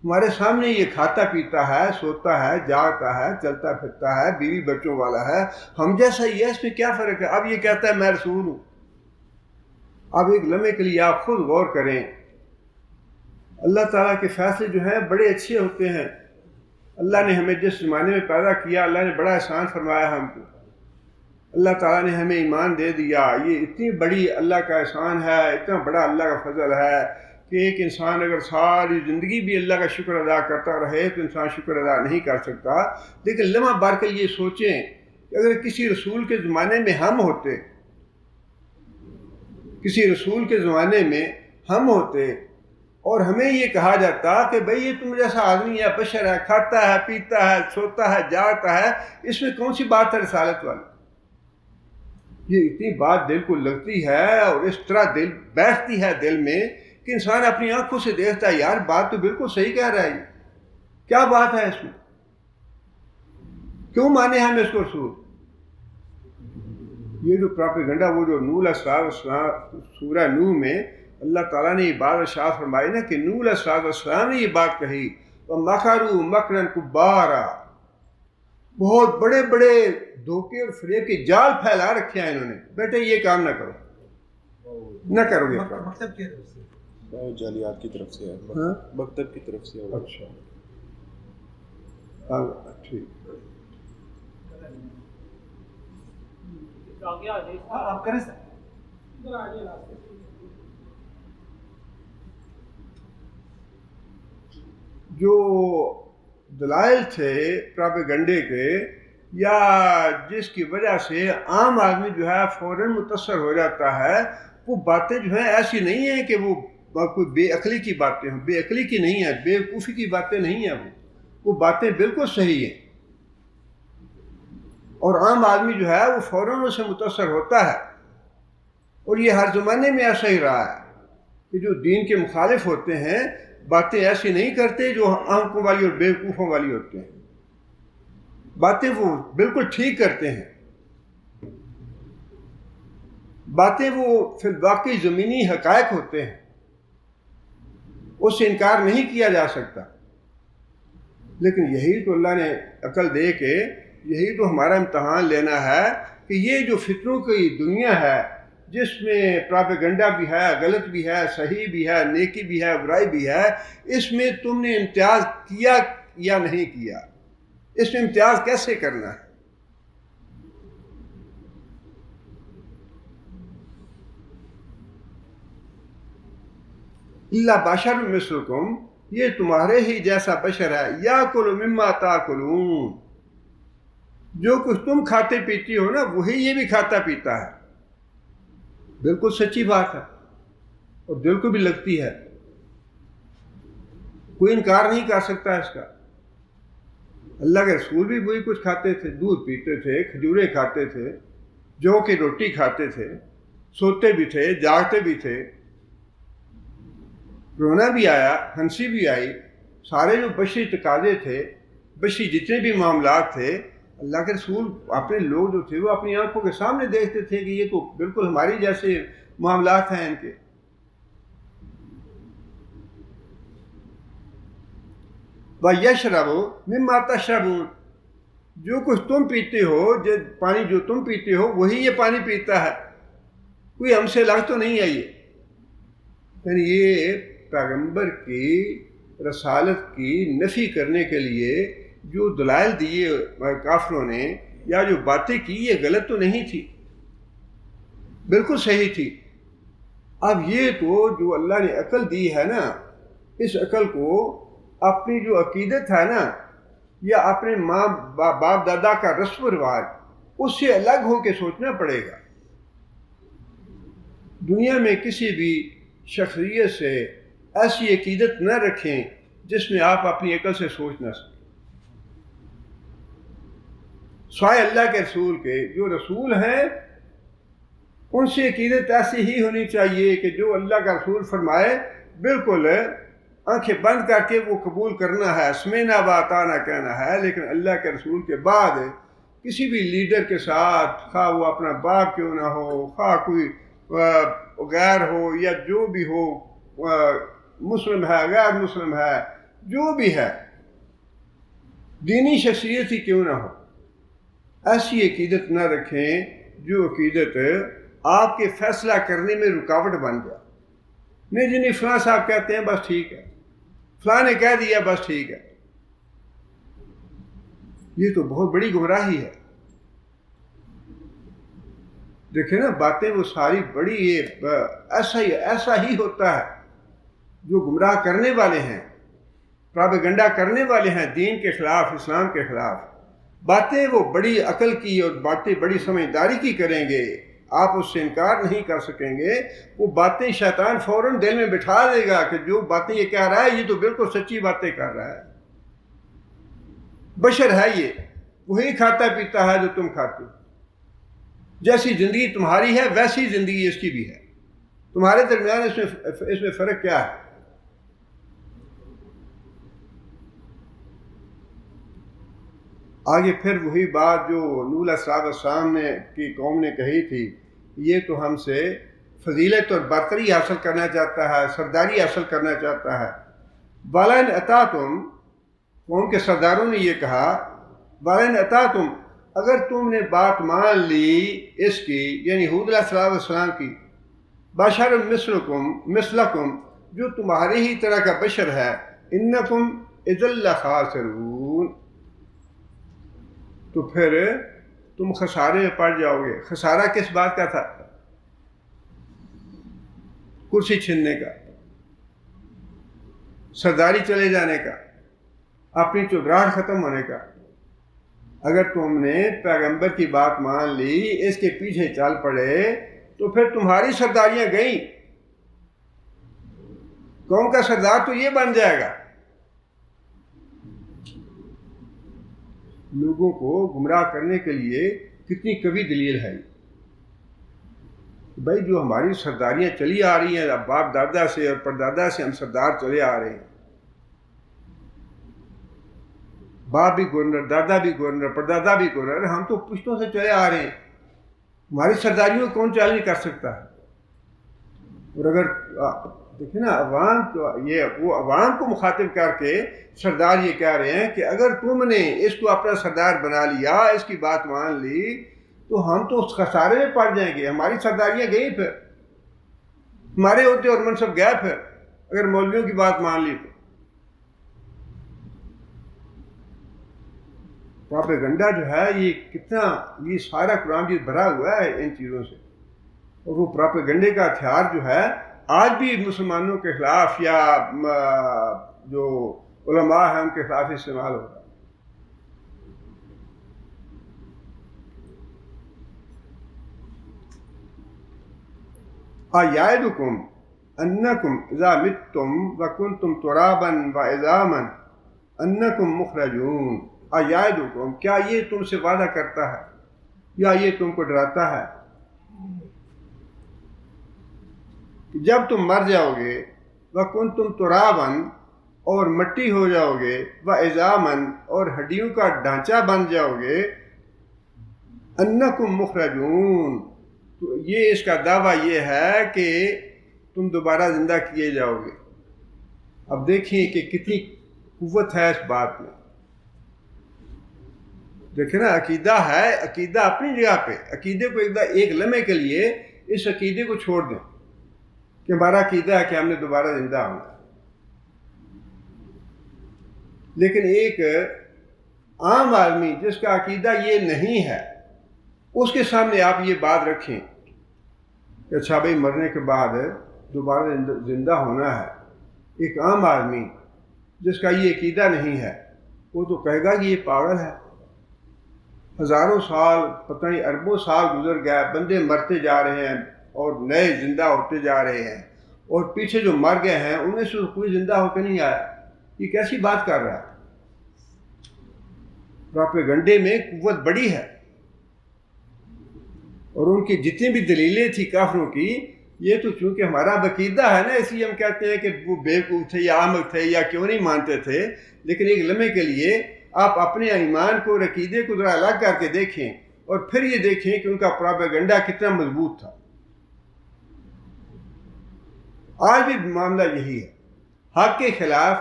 ہمارے سامنے یہ کھاتا پیتا ہے، سوتا ہے، جاگتا ہے، چلتا پھرتا ہے، بیوی بچوں والا ہے، ہم جیسا ہی ہے، اس میں کیا فرق ہے؟ اب یہ کہتا ہے میں رسول ہوں. اب ایک لمحے کے لیے آپ خود غور کریں، اللہ تعالیٰ کے فیصلے جو ہیں بڑے اچھے ہوتے ہیں. اللہ نے ہمیں جس زمانے میں پیدا کیا، اللہ نے بڑا احسان فرمایا ہم کو. اللہ تعالیٰ نے ہمیں ایمان دے دیا. یہ اتنی بڑی اللہ کا احسان ہے، اتنا بڑا اللہ کا فضل ہے کہ ایک انسان اگر ساری زندگی بھی اللہ کا شکر ادا کرتا رہے تو انسان شکر ادا نہیں کر سکتا. لیکن لمحہ بار کے لیے سوچیں کہ اگر کسی رسول کے زمانے میں ہم ہوتے، کسی رسول کے زمانے میں ہم ہوتے اور ہمیں یہ کہا جاتا کہ بھئی یہ تم جیسا آدمی ہے، بشر ہے، کھاتا ہے، پیتا ہے، سوتا ہے، جاگتا ہے، اس میں کون سی بات ہے رسالت والی؟ یہ اتنی بات دل کو لگتی ہے اور اس طرح دل بیٹھتی ہے دل میں کہ انسان اپنی آنکھوں سے دیکھتا ہے یار بات تو بالکل صحیح کہہ رہا ہے. کیا بات ہے اس میں؟ کیوں مانے ہم اس کو رسول؟ یہ جو پراپیگنڈا، وہ جو نوح علیہ السلام سورہ نوح میں اللہ تعالیٰ نے یہ بات ارشاد فرمائی نا کہ نوح علیہ السلام نے یہ بات کہی وَمَكَرُوا مَكْرًا كُبَّارًا، بہت بڑے بڑے دھوکے اور فریب کے جال پھیلا رکھے ہیں انہوں نے. بیٹے یہ کام نہ کرو، نہ کرو یہ کام. مکتب کی طرف سے جالیات کی طرف سے ہے، مکتب کی طرف سے. اچھا ٹھیک. آپ کریں سر. جو دلائل تھے پراپیگنڈے کے یا جس کی وجہ سے عام آدمی جو ہے فوراً متاثر ہو جاتا ہے، وہ باتیں جو ہیں ایسی نہیں ہیں کہ وہ کوئی بے عقلی کی باتیں ہوں. بے عقلی کی نہیں ہیں، بے وقوفی کی باتیں نہیں ہیں. وہ باتیں بالکل صحیح ہیں اور عام آدمی جو ہے وہ فوراً اسے متاثر ہوتا ہے. اور یہ ہر زمانے میں ایسا ہی رہا ہے کہ جو دین کے مخالف ہوتے ہیں باتیں ایسی نہیں کرتے جو آنکھوں والی اور بے وقوفوں والی ہوتے ہیں. باتیں وہ بالکل ٹھیک کرتے ہیں. باتیں وہ پھر واقعی زمینی حقائق ہوتے ہیں، اس سے انکار نہیں کیا جا سکتا. لیکن یہی تو اللہ نے عقل دے کے یہی تو ہمارا امتحان لینا ہے کہ یہ جو فتنوں کی دنیا ہے جس میں پراپیگنڈا بھی ہے، غلط بھی ہے، صحیح بھی ہے، نیکی بھی ہے، برائی بھی ہے، اس میں تم نے امتیاز کیا یا نہیں کیا؟ اس میں امتیاز کیسے کرنا ہے؟ اللہ بشر مثلکم، یہ تمہارے ہی جیسا بشر ہے. یاکل مما تاکلون، جو کچھ تم کھاتے پیتی ہو نا وہی یہ بھی کھاتا پیتا ہے. بالکل سچی بات ہے اور دل کو بھی لگتی ہے، کوئی انکار نہیں کر سکتا اس کا. اللہ کے رسول بھی وہی کچھ کھاتے تھے، دودھ پیتے تھے، کھجوریں کھاتے تھے، جو کہ روٹی کھاتے تھے، سوتے بھی تھے، جاگتے بھی تھے. رونا بھی آیا، ہنسی بھی آئی. سارے جو بشری تقاضے تھے، بشری جتنے بھی معاملات تھے، اللہ کے رسول اپنے لوگ جو تھے وہ اپنی آنکھوں کے سامنے دیکھتے تھے کہ یہ تو بالکل ہماری جیسے معاملات ہیں ان کے. وَيَشْرَبُ مِمَّا تَشْرَبُونَ، جو کچھ تم پیتے ہو، جو پانی جو تم پیتے ہو وہی یہ پانی پیتا ہے. کوئی ہم سے الگ تو نہیں ہے یہ. یعنی یہ پیغمبر کی رسالت کی نفی کرنے کے لیے جو دلائل دیے کافروں نے یا جو باتیں کی، یہ غلط تو نہیں تھی، بالکل صحیح تھی. اب یہ تو جو اللہ نے عقل دی ہے نا، اس عقل کو اپنی جو عقیدت ہے نا یا اپنے ماں باپ دادا کا رسم و رواج، اس سے الگ ہو کے سوچنا پڑے گا. دنیا میں کسی بھی شخصیت سے ایسی عقیدت نہ رکھیں جس میں آپ اپنی عقل سے سوچ نہ سکیں. سوائے اللہ کے رسول کے. جو رسول ہیں ان سے عقیدت ایسی ہی ہونی چاہیے کہ جو اللہ کا رسول فرمائے بالکل آنکھیں بند کر کے وہ قبول کرنا ہے، سمعنا و اطعنا کہنا ہے. لیکن اللہ کے رسول کے بعد کسی بھی لیڈر کے ساتھ، خواہ وہ اپنا باپ کیوں نہ ہو، خواہ کوئی غیر ہو یا جو بھی ہو، مسلم ہے غیر مسلم ہے، جو بھی ہے، دینی شخصیت ہی کیوں نہ ہو، ایسی عقیدت نہ رکھیں جو عقیدت آپ کے فیصلہ کرنے میں رکاوٹ بن جائے. نہیں جی نہیں، فلاں صاحب کہتے ہیں بس ٹھیک ہے، فلاں نے کہہ دیا بس ٹھیک ہے. یہ تو بہت بڑی گمراہی ہے. دیکھیں نا، باتیں وہ ساری بڑی ایسا ہی ہوتا ہے. جو گمراہ کرنے والے ہیں، پراپیگنڈا کرنے والے ہیں دین کے خلاف، اسلام کے خلاف، باتیں وہ بڑی عقل کی اور باتیں بڑی سمجھداری کی کریں گے. آپ اس سے انکار نہیں کر سکیں گے. وہ باتیں شیطان فوراً دل میں بٹھا دے گا کہ جو باتیں یہ کہہ رہا ہے یہ تو بالکل سچی باتیں کر رہا ہے. بشر ہے یہ، وہی کھاتا پیتا ہے جو تم کھاتے ہو. جیسی زندگی تمہاری ہے ویسی زندگی اس کی بھی ہے. تمہارے درمیان اس میں فرق کیا ہے؟ آگے پھر وہی بات جو نوح علیہ السلام کی قوم نے کہی تھی، یہ تو ہم سے فضیلت اور برتری حاصل کرنا چاہتا ہے، سرداری حاصل کرنا چاہتا ہے. وَلَئِنْ أَطَعْتُمْ، قوم کے سرداروں نے یہ کہا، وَلَئِنْ أَطَعْتُمْ، اگر تم نے بات مان لی اس کی، یعنی ہود علیہ السلام کی، بشر مثلکم، جو تمہاری ہی طرح کا بشر ہے، انکم اذا لخاسرون، تو پھر تم خسارے میں پڑ جاؤ گے. خسارہ کس بات کا تھا؟ کرسی چھیننے کا، سرداری چلے جانے کا، اپنی چودراہٹ ختم ہونے کا. اگر تم نے پیغمبر کی بات مان لی، اس کے پیچھے چل پڑے، تو پھر تمہاری سرداریاں گئیں. قوم کا سردار تو یہ بن جائے گا. لوگوں کو گمراہ کرنے کے لیے کتنی قوی دلیل ہے. بھائی جو ہماری سرداریاں چلی آ رہی ہیں، اب باپ دادا سے اور پردادا سے ہم سردار چلے آ رہے ہیں. باپ بھی گورنر، دادا بھی گورنر، پردادا بھی گورنر، ہم تو پشتوں سے چلے آ رہے ہیں. ہماری سرداریوں کو کون چیلنج کر سکتا ہے؟ اور اگر دیکھیں نا، وہ عوام کو مخاطب کر کے سردار یہ کہہ رہے ہیں کہ اگر تم نے اس کو اپنا سردار بنا لیا، اس کی بات مان لی، تو ہم تو اس خسارے میں پڑ جائیں گے. ہماری سرداریاں گئی، پھر ہمارے عہدے اور منصب گئے. پھر اگر مولویوں کی بات مان لی تو پروپیگنڈا جو ہے یہ سارا قرآن بھی بھرا ہوا ہے ان چیزوں سے. اور وہ پروپیگنڈے کا ہتھیار جو ہے آج بھی مسلمانوں کے خلاف یا جو علماء ہیں ان کے خلاف استعمال ہو رہا ہے. اَیَعِدُکُمْ أَنَّکُمْ اِذَا مِتُّمْ وَكُنْتُمْ تُرَابًا وَعِظَامًا أَنَّکُمْ مُخْرَجُونَ. اَیَعِدُکُمْ، کیا یہ تم سے وعدہ کرتا ہے یا یہ تم کو ڈراتا ہے کہ جب تم مر جاؤ گے، وَكُنْتُمْ تُرَابًا، اور مٹی ہو جاؤ گے، وَعِظَامًا، اور ہڈیوں کا ڈھانچہ بن جاؤ گے، أَنَّکُمْ مُخْرَجُونَ، تو یہ اس کا دعویٰ یہ ہے کہ تم دوبارہ زندہ کیے جاؤ گے. اب دیکھیں کہ کتنی قوت ہے اس بات میں. دیکھیں نا، عقیدہ ہے، عقیدہ اپنی جگہ پہ. عقیدے کو ایک لمحے کے لیے اس عقیدے کو چھوڑ دیں کہ ہمارا عقیدہ ہے کہ ہم نے دوبارہ زندہ ہونا. لیکن ایک عام آدمی جس کا عقیدہ یہ نہیں ہے، اس کے سامنے آپ یہ بات رکھیں کہ اچھا بھائی مرنے کے بعد دوبارہ زندہ ہونا ہے. ایک عام آدمی جس کا یہ عقیدہ نہیں ہے، وہ تو کہے گا کہ یہ پاگل ہے. ہزاروں سال، پتہ نہیں اربوں سال گزر گیا، بندے مرتے جا رہے ہیں اور نئے زندہ ہوتے جا رہے ہیں، اور پیچھے جو مر گئے ہیں ان میں سے کوئی زندہ ہو کے نہیں آیا. یہ کیسی بات کر رہا ہے؟ پراپیگنڈے میں قوت بڑی ہے، اور ان کی جتنی بھی دلیلیں تھیں کافروں کی، یہ تو چونکہ ہمارا عقیدہ ہے نا، اس لیے ہم کہتے ہیں کہ وہ بیوقوف تھے یا احمق تھے یا کیوں نہیں مانتے تھے، لیکن ایک لمحے کے لیے آپ اپنے ایمان کو اور عقیدے کو ذرا الگ کر کے دیکھیں اور پھر یہ دیکھیں کہ ان کا پراپیگنڈا کتنا مضبوط تھا۔ آج بھی معاملہ یہی ہے، حق کے خلاف،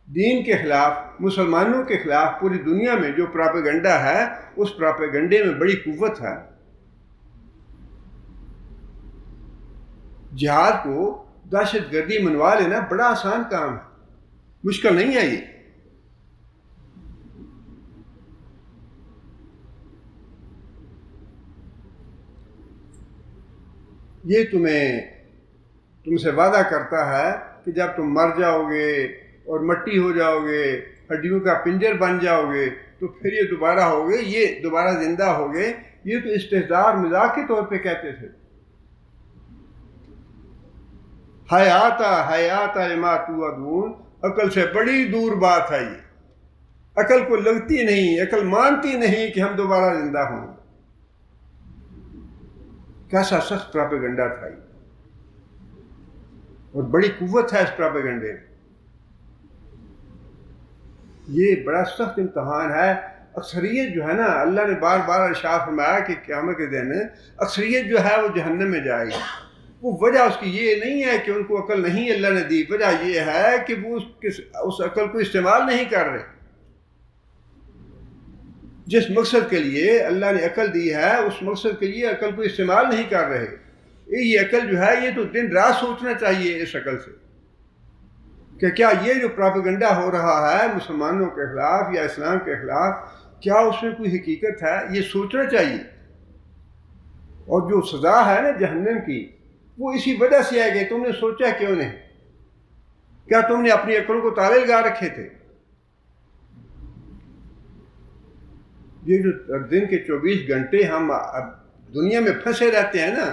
دین کے خلاف، مسلمانوں کے خلاف پوری دنیا میں جو پراپیگنڈا ہے، اس پراپیگنڈے میں بڑی قوت ہے۔ جہاد کو دہشت گردی منوا لینا بڑا آسان کام ہے، مشکل نہیں ہے یہ تم سے وعدہ کرتا ہے کہ جب تم مر جاؤ گے اور مٹی ہو جاؤ گے، ہڈیوں کا پنجر بن جاؤ گے، تو پھر یہ دوبارہ ہوگے، یہ دوبارہ زندہ ہوگے۔ یہ تو استہزاء مذاق کے طور پہ کہتے تھے، حیات لما توعدون، عقل سے بڑی دور بات ہے یہ، عقل کو لگتی نہیں، عقل مانتی نہیں کہ ہم دوبارہ زندہ ہوں۔ کیسا سخت پراپیگنڈا تھا یہ، اور بڑی قوت ہے اس پراپیگنڈے میں۔ یہ بڑا سخت امتحان ہے۔ اکثریت جو ہے نا، اللہ نے بار بار ارشاد فرمایا کہ قیامت کے دن اکثریت جو ہے وہ جہنم میں جائے گی۔ وہ وجہ اس کی یہ نہیں ہے کہ ان کو عقل نہیں اللہ نے دی، وجہ یہ ہے کہ وہ اس عقل کو استعمال نہیں کر رہے۔ جس مقصد کے لیے اللہ نے عقل دی ہے، اس مقصد کے لیے عقل کو استعمال نہیں کر رہے۔ یہ عقل جو ہے، یہ تو دن رات سوچنا چاہیے اس عقل سے کہ کیا یہ جو پراپیگنڈا ہو رہا ہے مسلمانوں کے خلاف یا اسلام کے خلاف، کیا اس میں کوئی حقیقت ہے؟ یہ سوچنا چاہیے۔ اور جو سزا ہے نا جہنم کی، وہ اسی وجہ سے ہے کہ تم نے سوچا کیوں نہیں؟ کیا تم نے اپنی عقلوں کو تالے لگا رکھے تھے؟ یہ جو دن کے 24 گھنٹے ہم دنیا میں پھنسے رہتے ہیں نا،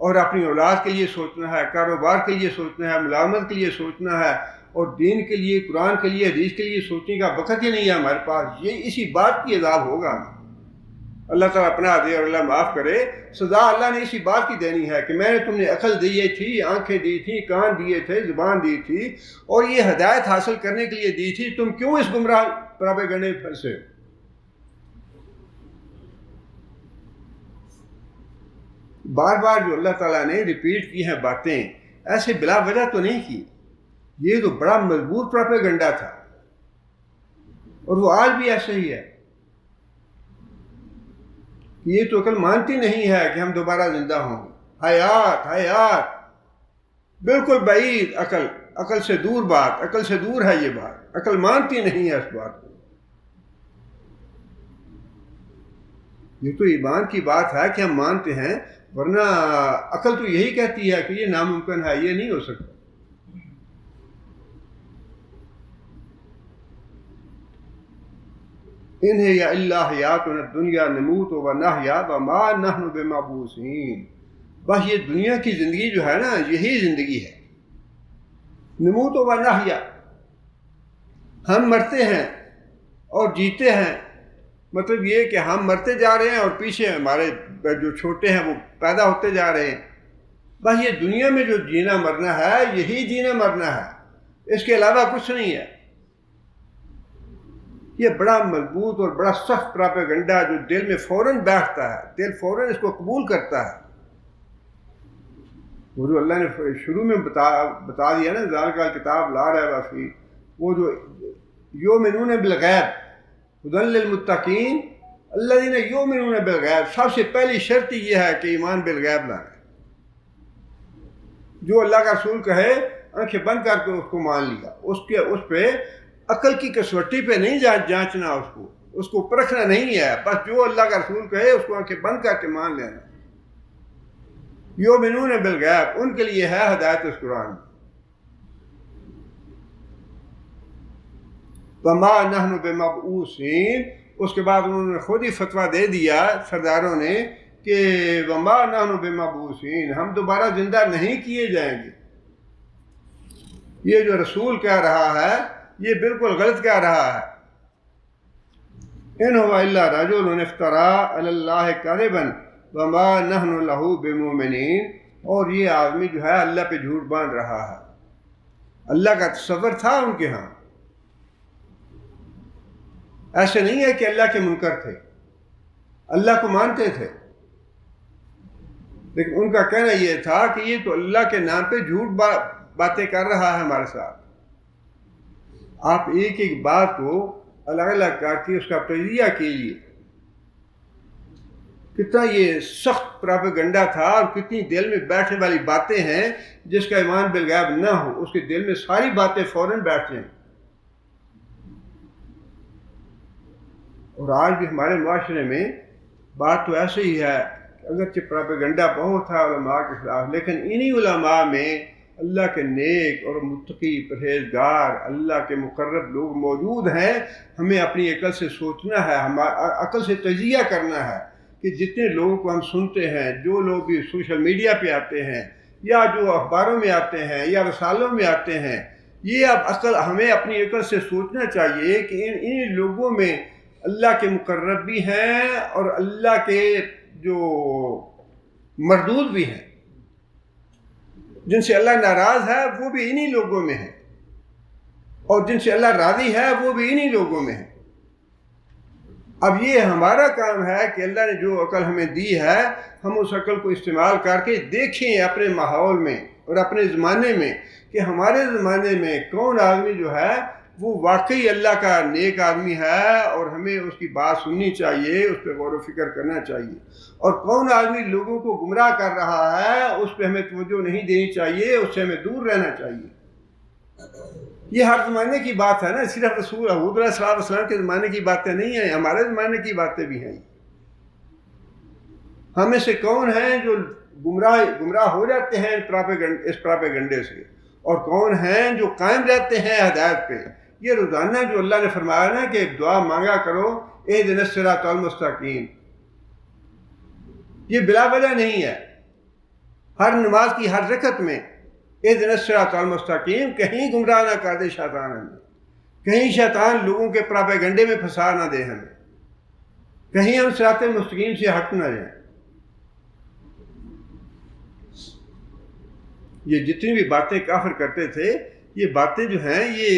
اور اپنی اولاد کے لیے سوچنا ہے، کاروبار کے لیے سوچنا ہے، ملازمت کے لیے سوچنا ہے، اور دین کے لیے، قرآن کے لیے، حدیث کے لیے سوچنے کا وقت ہی نہیں ہے ہمارے پاس۔ یہ اسی بات کی عذاب ہوگا۔ اللہ تعالیٰ پناہ دے اور اللہ معاف کرے۔ سزا اللہ نے اسی بات کی دینی ہے کہ میں نے تم نے عقل دی تھی، آنکھیں دی تھی، کان دیے تھے، زبان دی تھی، اور یہ ہدایت حاصل کرنے کے لیے دی تھی، تم کیوں اس گمراہ پراپیگنڈے میں پھنسے؟ بار بار جو اللہ تعالیٰ نے ریپیٹ کی ہیں باتیں، ایسے بلا وجہ تو نہیں کی۔ یہ تو بڑا مضبوط پراپیگنڈا تھا، اور وہ آج بھی ایسا ہی ہے۔ یہ تو عقل مانتی نہیں ہے کہ ہم دوبارہ زندہ ہوں گے۔ حیات بالکل بعید، عقل سے دور بات، عقل سے دور ہے یہ بات، عقل مانتی نہیں ہے اس بات کو۔ یہ تو ایمان کی بات ہے کہ ہم مانتے ہیں، ورنہ عقل تو یہی کہتی ہے کہ یہ ناممکن ہے، یہ نہیں ہو سکتا۔ ان هي الا حیاتنا الدنیا نموت ونحیا وما نحن بمبعوثین۔ بس یہ دنیا کی زندگی جو ہے نا، یہی زندگی ہے۔ نموت ونحیا، ہم مرتے ہیں اور جیتے ہیں، مطلب یہ کہ ہم مرتے جا رہے ہیں اور پیچھے ہمارے جو چھوٹے ہیں وہ پیدا ہوتے جا رہے ہیں۔ بس یہ دنیا میں جو جینا مرنا ہے، یہی جینا مرنا ہے، اس کے علاوہ کچھ نہیں ہے۔ یہ بڑا مضبوط اور بڑا سخت پراپیگنڈا جو دل میں فوراً بیٹھتا ہے، دل فوراً اس کو قبول کرتا ہے۔ وہ جو اللہ نے شروع میں بتا دیا نا، ذالک الکتاب لا ریب فیہ، وہ جو یؤمنون بالغیب ھدی للمتقین الذین یؤمنون بالغیب، سب سے پہلی شرط یہ ہے کہ ایمان بالغیب لانا۔ جو اللہ کا رسول کہے، آنکھیں بند کر کے اس کو مان لیا، اس پہ عقل کی کسوٹی پہ نہیں جانچنا، اس کو پرکھنا نہیں ہے، بس جو اللہ کا رسول کہے اس کو آنکھیں بند کر کے مان لینا۔ یؤمنون بالغیب، ان کے لیے ہے ہدایت اس قرآن۔ وما نحن بمبعوثین، اس کے بعد انہوں نے خود ہی فتویٰ دے دیا سرداروں نے کہ وما نحن بمبعوثین، ہم دوبارہ زندہ نہیں کیے جائیں گے۔ یہ جو رسول کہہ رہا ہے یہ بالکل غلط کہہ رہا ہے۔ ان هو الا رجل افترى علی اللہ کذبا وما نحن له بمؤمنین، اور یہ آدمی جو ہے اللہ پہ جھوٹ باندھ رہا ہے۔ اللہ کا تصور تھا ان کے ہاں، ایسے نہیں ہے کہ اللہ کے منکر تھے، اللہ کو مانتے تھے، لیکن ان کا کہنا یہ تھا کہ یہ تو اللہ کے نام پہ جھوٹ باتیں کر رہا ہے ہمارے ساتھ۔ آپ ایک ایک بات کو الگ الگ کر کے اس کا تجزیہ کیجیے، کتنا یہ سخت پراپیگنڈا تھا اور کتنی دل میں بیٹھنے والی باتیں ہیں۔ جس کا ایمان بالغیب نہ ہو اس کے دل میں ساری باتیں فوراً بیٹھ جائیں۔ اور آج بھی ہمارے معاشرے میں بات تو ایسے ہی ہے، اگرچہ پراپیگنڈا بہت ہے علماء کے خلاف، لیکن انہی علماء میں اللہ کے نیک اور متقی پرہیزگار اللہ کے مقرب لوگ موجود ہیں۔ ہمیں اپنی عقل سے سوچنا ہے، عقل سے تجزیہ کرنا ہے کہ جتنے لوگوں کو ہم سنتے ہیں، جو لوگ بھی سوشل میڈیا پہ آتے ہیں یا جو اخباروں میں آتے ہیں یا رسالوں میں آتے ہیں، یہ اب ہمیں اپنی عقل سے سوچنا چاہیے کہ ان لوگوں میں اللہ کے مقرب بھی ہیں اور اللہ کے جو مردود بھی ہیں، جن سے اللہ ناراض ہے وہ بھی انہی لوگوں میں ہیں، اور جن سے اللہ راضی ہے وہ بھی انہی لوگوں میں ہیں۔ اب یہ ہمارا کام ہے کہ اللہ نے جو عقل ہمیں دی ہے ہم اس عقل کو استعمال کر کے دیکھیں اپنے ماحول میں اور اپنے زمانے میں کہ ہمارے زمانے میں کون آدمی جو ہے وہ واقعی اللہ کا نیک آدمی ہے اور ہمیں اس کی بات سننی چاہیے، اس پہ غور و فکر کرنا چاہیے، اور کون آدمی لوگوں کو گمراہ کر رہا ہے اس پہ ہمیں توجہ نہیں دینی چاہیے، اس سے ہمیں دور رہنا چاہیے۔ یہ ہر زمانے کی بات ہے نا، صرف رسول حود علیہ السلام کے زمانے کی باتیں نہیں ہیں، ہمارے زمانے کی باتیں بھی ہیں۔ ہم میں سے کون ہیں جو گمراہ ہو جاتے ہیں اس پراپیگنڈے سے، اور کون ہیں جو قائم رہتے ہیں ہدایت پہ۔ یہ روزانہ جو اللہ نے فرمایا نا کہ دعا مانگا کرو اہدنا الصراط المستقیم، یہ بلا وجہ نہیں ہے۔ ہر نماز کی ہر رکعت میں اہدنا الصراط المستقیم، کہیں گمراہ نہ کر دے شیطان ہمیں، کہیں شیطان لوگوں کے پراپیگنڈے میں پھنسا نہ دے ہمیں، کہیں ہم صراط مستقیم سے ہٹ نہ جائیں۔ یہ جتنی بھی باتیں کافر کرتے تھے، یہ باتیں جو ہیں یہ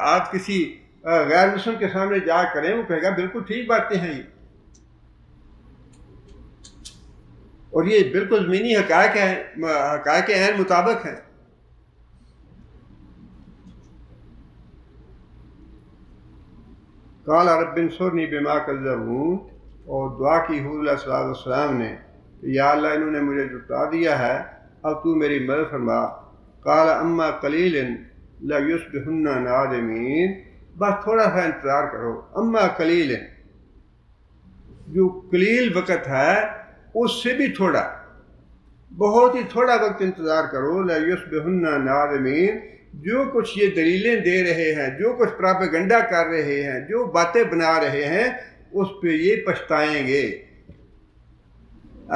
آپ کسی غیر مسلم کے سامنے جا کریں وہ کہے گا بالکل ٹھیک باتیں ہیں یہ، اور یہ بالکل زمینی حقائق عین مطابق ہیں۔ قال رب انصرنی بما کذبون، اور دعا کی حضور علیہ السلام نے کہ یا اللہ انہوں نے مجھے جھٹلا دیا ہے، اب تو میری مدد فرما۔ قال اما قلیل لیصبحن نادمین، بس تھوڑا سا انتظار کرو، اما قلیل، جو قلیل وقت ہے اس سے بھی تھوڑا، بہت ہی تھوڑا وقت انتظار کرو، لیصبحن نادمین، جو کچھ یہ دلیلیں دے رہے ہیں، جو کچھ پراپیگنڈا کر رہے ہیں، جو باتیں بنا رہے ہیں، اس پہ یہ پچھتائیں گے۔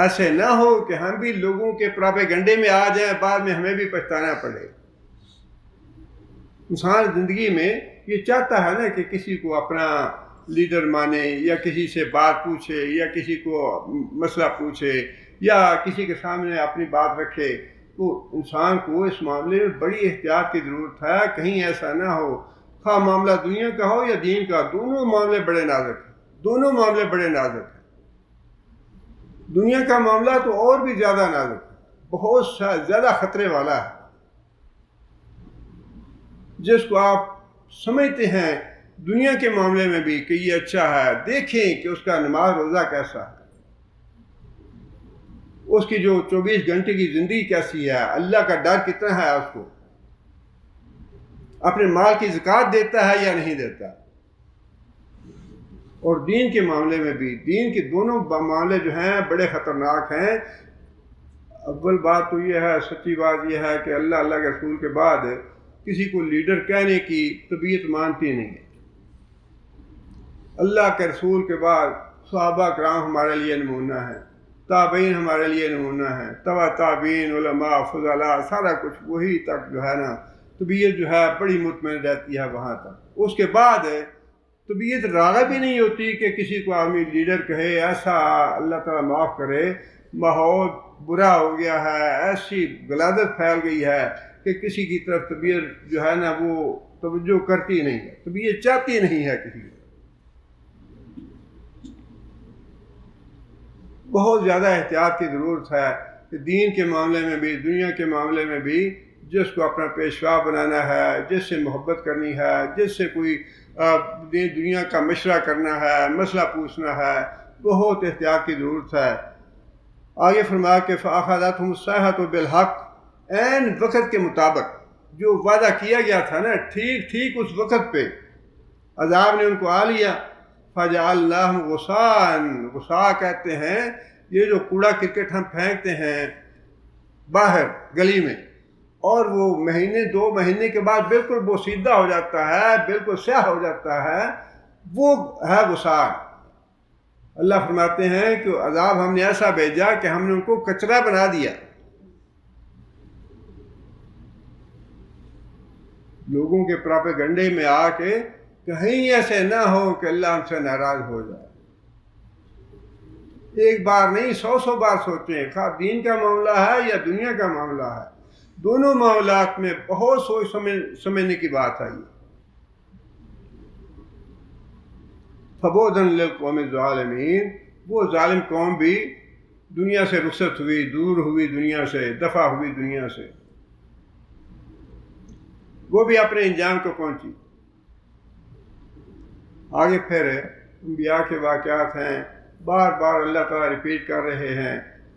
ایسے نہ ہو کہ ہم بھی لوگوں کے پراپیگنڈے میں آ جائیں، بعد میں ہمیں بھی پچھتانا پڑے۔ انسان زندگی میں یہ چاہتا ہے نا کہ کسی کو اپنا لیڈر مانے، یا کسی سے بات پوچھے، یا کسی کو مسئلہ پوچھے، یا کسی کے سامنے اپنی بات رکھے۔ تو انسان کو اس معاملے میں بڑی احتیاط کی ضرورت ہے، کہیں ایسا نہ ہو، خواہ معاملہ دنیا کا ہو یا دین کا، دونوں معاملے بڑے نازک ہیں، دونوں معاملے بڑے نازک ہیں۔ دنیا کا معاملہ تو اور بھی زیادہ نازک ہے، بہت زیادہ خطرے والا ہے۔ جس کو آپ سمجھتے ہیں دنیا کے معاملے میں بھی کہ یہ اچھا ہے، دیکھیں کہ اس کا نماز روزہ کیسا ہے، اس کی جو 24 گھنٹے کی زندگی کیسی ہے، اللہ کا ڈر کتنا ہے، اس کو اپنے مال کی زکوٰۃ دیتا ہے یا نہیں دیتا۔ اور دین کے معاملے میں بھی، دین کے دونوں معاملے جو ہیں بڑے خطرناک ہیں۔ اول بات تو یہ ہے، سچی بات یہ ہے کہ اللہ کے رسول کے بعد کسی کو لیڈر کہنے کی طبیعت مانتی نہیں ہے۔ اللہ کے رسول کے بعد صحابہ کرام ہمارے لیے نمونہ ہیں، تابعین ہمارے لیے نمونہ ہیں، تبع تابعین، علماء، فضلاء، سارا کچھ وہی تک جو ہے نا طبیعت جو ہے بڑی مطمئن رہتی ہے وہاں تک۔ اس کے بعد طبیعت راغب ہی نہیں ہوتی کہ کسی کو عوامی لیڈر کہے ایسا اللہ تعالیٰ معاف کرے ماحول برا ہو گیا ہے، ایسی غلاظت پھیل گئی ہے کہ کسی کی طرف طبیعت جو ہے نا وہ توجہ کرتی نہیں ہے، طبیعت چاہتی نہیں ہے کسی کی. بہت زیادہ احتیاط کی ضرورت ہے کہ دین کے معاملے میں بھی دنیا کے معاملے میں بھی جس کو اپنا پیشوا بنانا ہے، جس سے محبت کرنی ہے، جس سے کوئی دنیا کا مشورہ کرنا ہے، مسئلہ پوچھنا ہے، بہت احتیاط کی ضرورت ہے. آگے فرمایا کہ فَأَخَذَتْهُمُ الصَّيْحَةُ بِالْحَقِّ، عین وقت کے مطابق جو وعدہ کیا گیا تھا نا ٹھیک اس وقت پہ عذاب نے ان کو آ لیا. فَجَعَلْنَاهُمْ غُثَاءً، غثاء کہتے ہیں یہ جو کوڑا کرکٹ ہم پھینکتے ہیں باہر گلی میں اور وہ مہینے 2 مہینے کے بعد بالکل بوسیدہ ہو جاتا ہے، بالکل سیاہ ہو جاتا ہے، وہ ہے غثاء. اللہ فرماتے ہیں کہ عذاب ہم نے ایسا بھیجا کہ ہم نے ان کو کچرا بنا دیا. لوگوں کے پراپیگنڈے میں آ کے کہیں ایسے نہ ہو کہ اللہ ہم سے ناراض ہو جائے. ایک بار نہیں 100 بار سوچیں، خواہ دین کا معاملہ ہے یا دنیا کا معاملہ ہے، دونوں معاملات میں بہت سوچ سمجھنے کی بات آئی. فَبُعْدًا لِلْقَوْمِ الظَّالِمِينَ، وہ ظالم قوم بھی دنیا سے رخصت ہوئی، دور ہوئی دنیا سے، دفع ہوئی دنیا سے، وہ بھی اپنے انجام کو پہنچی. آگے پھر انبیاء کے واقعات ہیں، بار بار اللہ تعالیٰ ریپیٹ کر رہے ہیں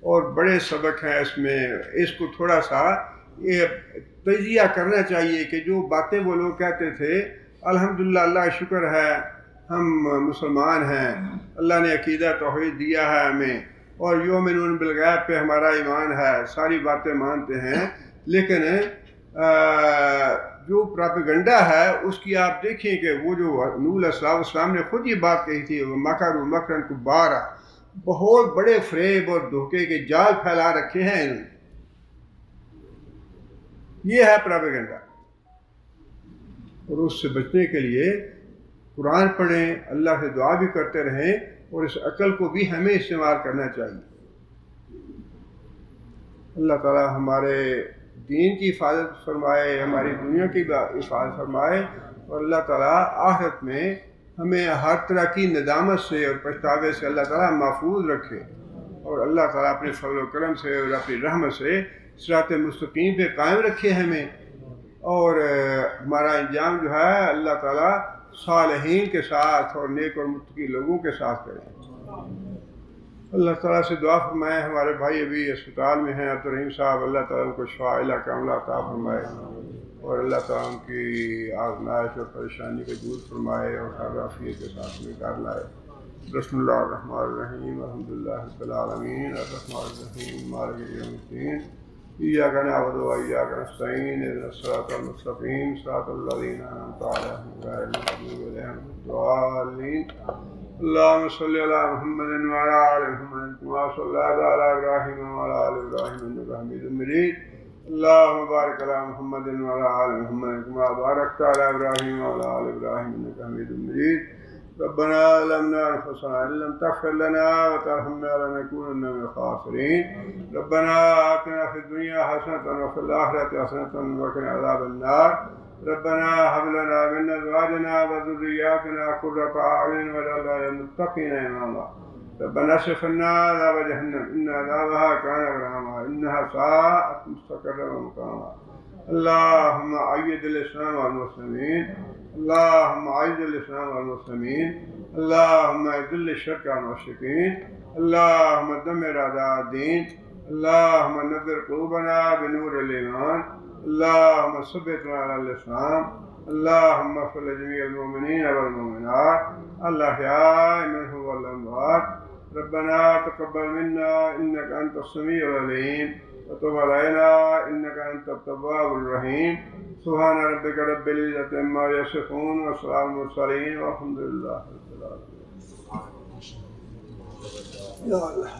اور بڑے سبق ہیں اس میں. اس کو تھوڑا سا یہ تجزیہ کرنا چاہیے کہ جو باتیں وہ لوگ کہتے تھے الحمدللہ اللہ کا شکر ہے ہم مسلمان ہیں، اللہ نے عقیدہ توحید دیا ہے ہمیں اور یؤمنون بالغیب پہ ہمارا ایمان ہے، ساری باتیں مانتے ہیں، لیکن جو پراپیگنڈا ہے اس کی آپ دیکھیں کہ وہ جو نوح علیہ السلام نے خود یہ بات کہی تھی مکروا مکرا کبارا، بہت بڑے فریب اور دھوکے کے جال پھیلا رکھے ہیں انہوں نے. یہ ہے پراپیگنڈا. اور اس سے بچنے کے لیے قرآن پڑھیں، اللہ سے دعا بھی کرتے رہیں اور اس عقل کو بھی ہمیں استعمال کرنا چاہیے. اللہ تعالیٰ ہمارے دین کی حفاظت فرمائے، ہماری دنیا کی حفاظت فرمائے اور اللہ تعالیٰ آخرت میں ہمیں ہر طرح کی ندامت سے اور پچھتاوے سے اللہ تعالیٰ محفوظ رکھے اور اللہ تعالیٰ اپنے فضل و کرم سے اور اپنی رحمت سے صراط مستقیم پہ قائم رکھے ہمیں اور ہمارا انجام جو ہے اللہ تعالیٰ صالحین کے ساتھ اور نیک اور متقی لوگوں کے ساتھ کریں. اللہ تعالیٰ سے دعا فرمائے. ہمارے بھائی ابھی اسپتال میں ہیں عبدالرحیم صاحب، اللہ تعالیٰ ان کو شفا عاجلہ کاملہ عطا فرمائے اور اللہ تعالیٰ ان کی آزمائش اور پریشانی کو دور فرمائے اور ہر عافیت کے ساتھ نکال لائے. بسم اللہ الرحمن الرحیم، الحمدللہ رب العالمین، الرحمن الرحیم، مالک یوم الدین، ایاک نعبد و ایاک نستعین، اهدنا الصراط المستقیم، صراط الذین انعمت علیہم غیر المغضوب علیہم ولا الضالین. اللهم صل على محمد وعلى آل محمد كما صليت على إبراهيم وعلى آل إبراهيم إنك حميد مجيد. اللهم بارك على محمد وعلى آل محمد كما باركت على إبراهيم وعلى آل إبراهيم إنك حميد مجيد. ربنا ظلمنا أنفسنا إن لم تغفر لنا وترحمنا لنكونن من الخاسرين. ربنا آتنا في الدنيا حسنة وفي الآخرة حسنة وقنا عذاب النار. ربنا هب لنا من أزواجنا وذرياتنا قرة أعين واجعلنا للمتقين إماما. ربنا اصرف عنا عذاب جهنم إن عذابها كان غراما إنها ساءت مستقرا ومقاما. اللهم أيد الإسلام والمسلمين، اللهم أعز الإسلام والمسلمين، اللهم أذل الشرك والمشركين، اللهم دمر أعداء الدين، اللهم نذر قلوبنا بنور الإيمان، اللهم ثبتنا على الإسلام، اللهم اغفر لجميع المؤمنين والمؤمنات الأحياء منهم والأموات. ربنا تقبل منا إنك أنت السميع العليم وتب علينا إنك أنت التواب الرحيم. سبحان ربك رب العزة عما يصفون وسلام على المرسلين والحمد لله رب العالمين. يا الله.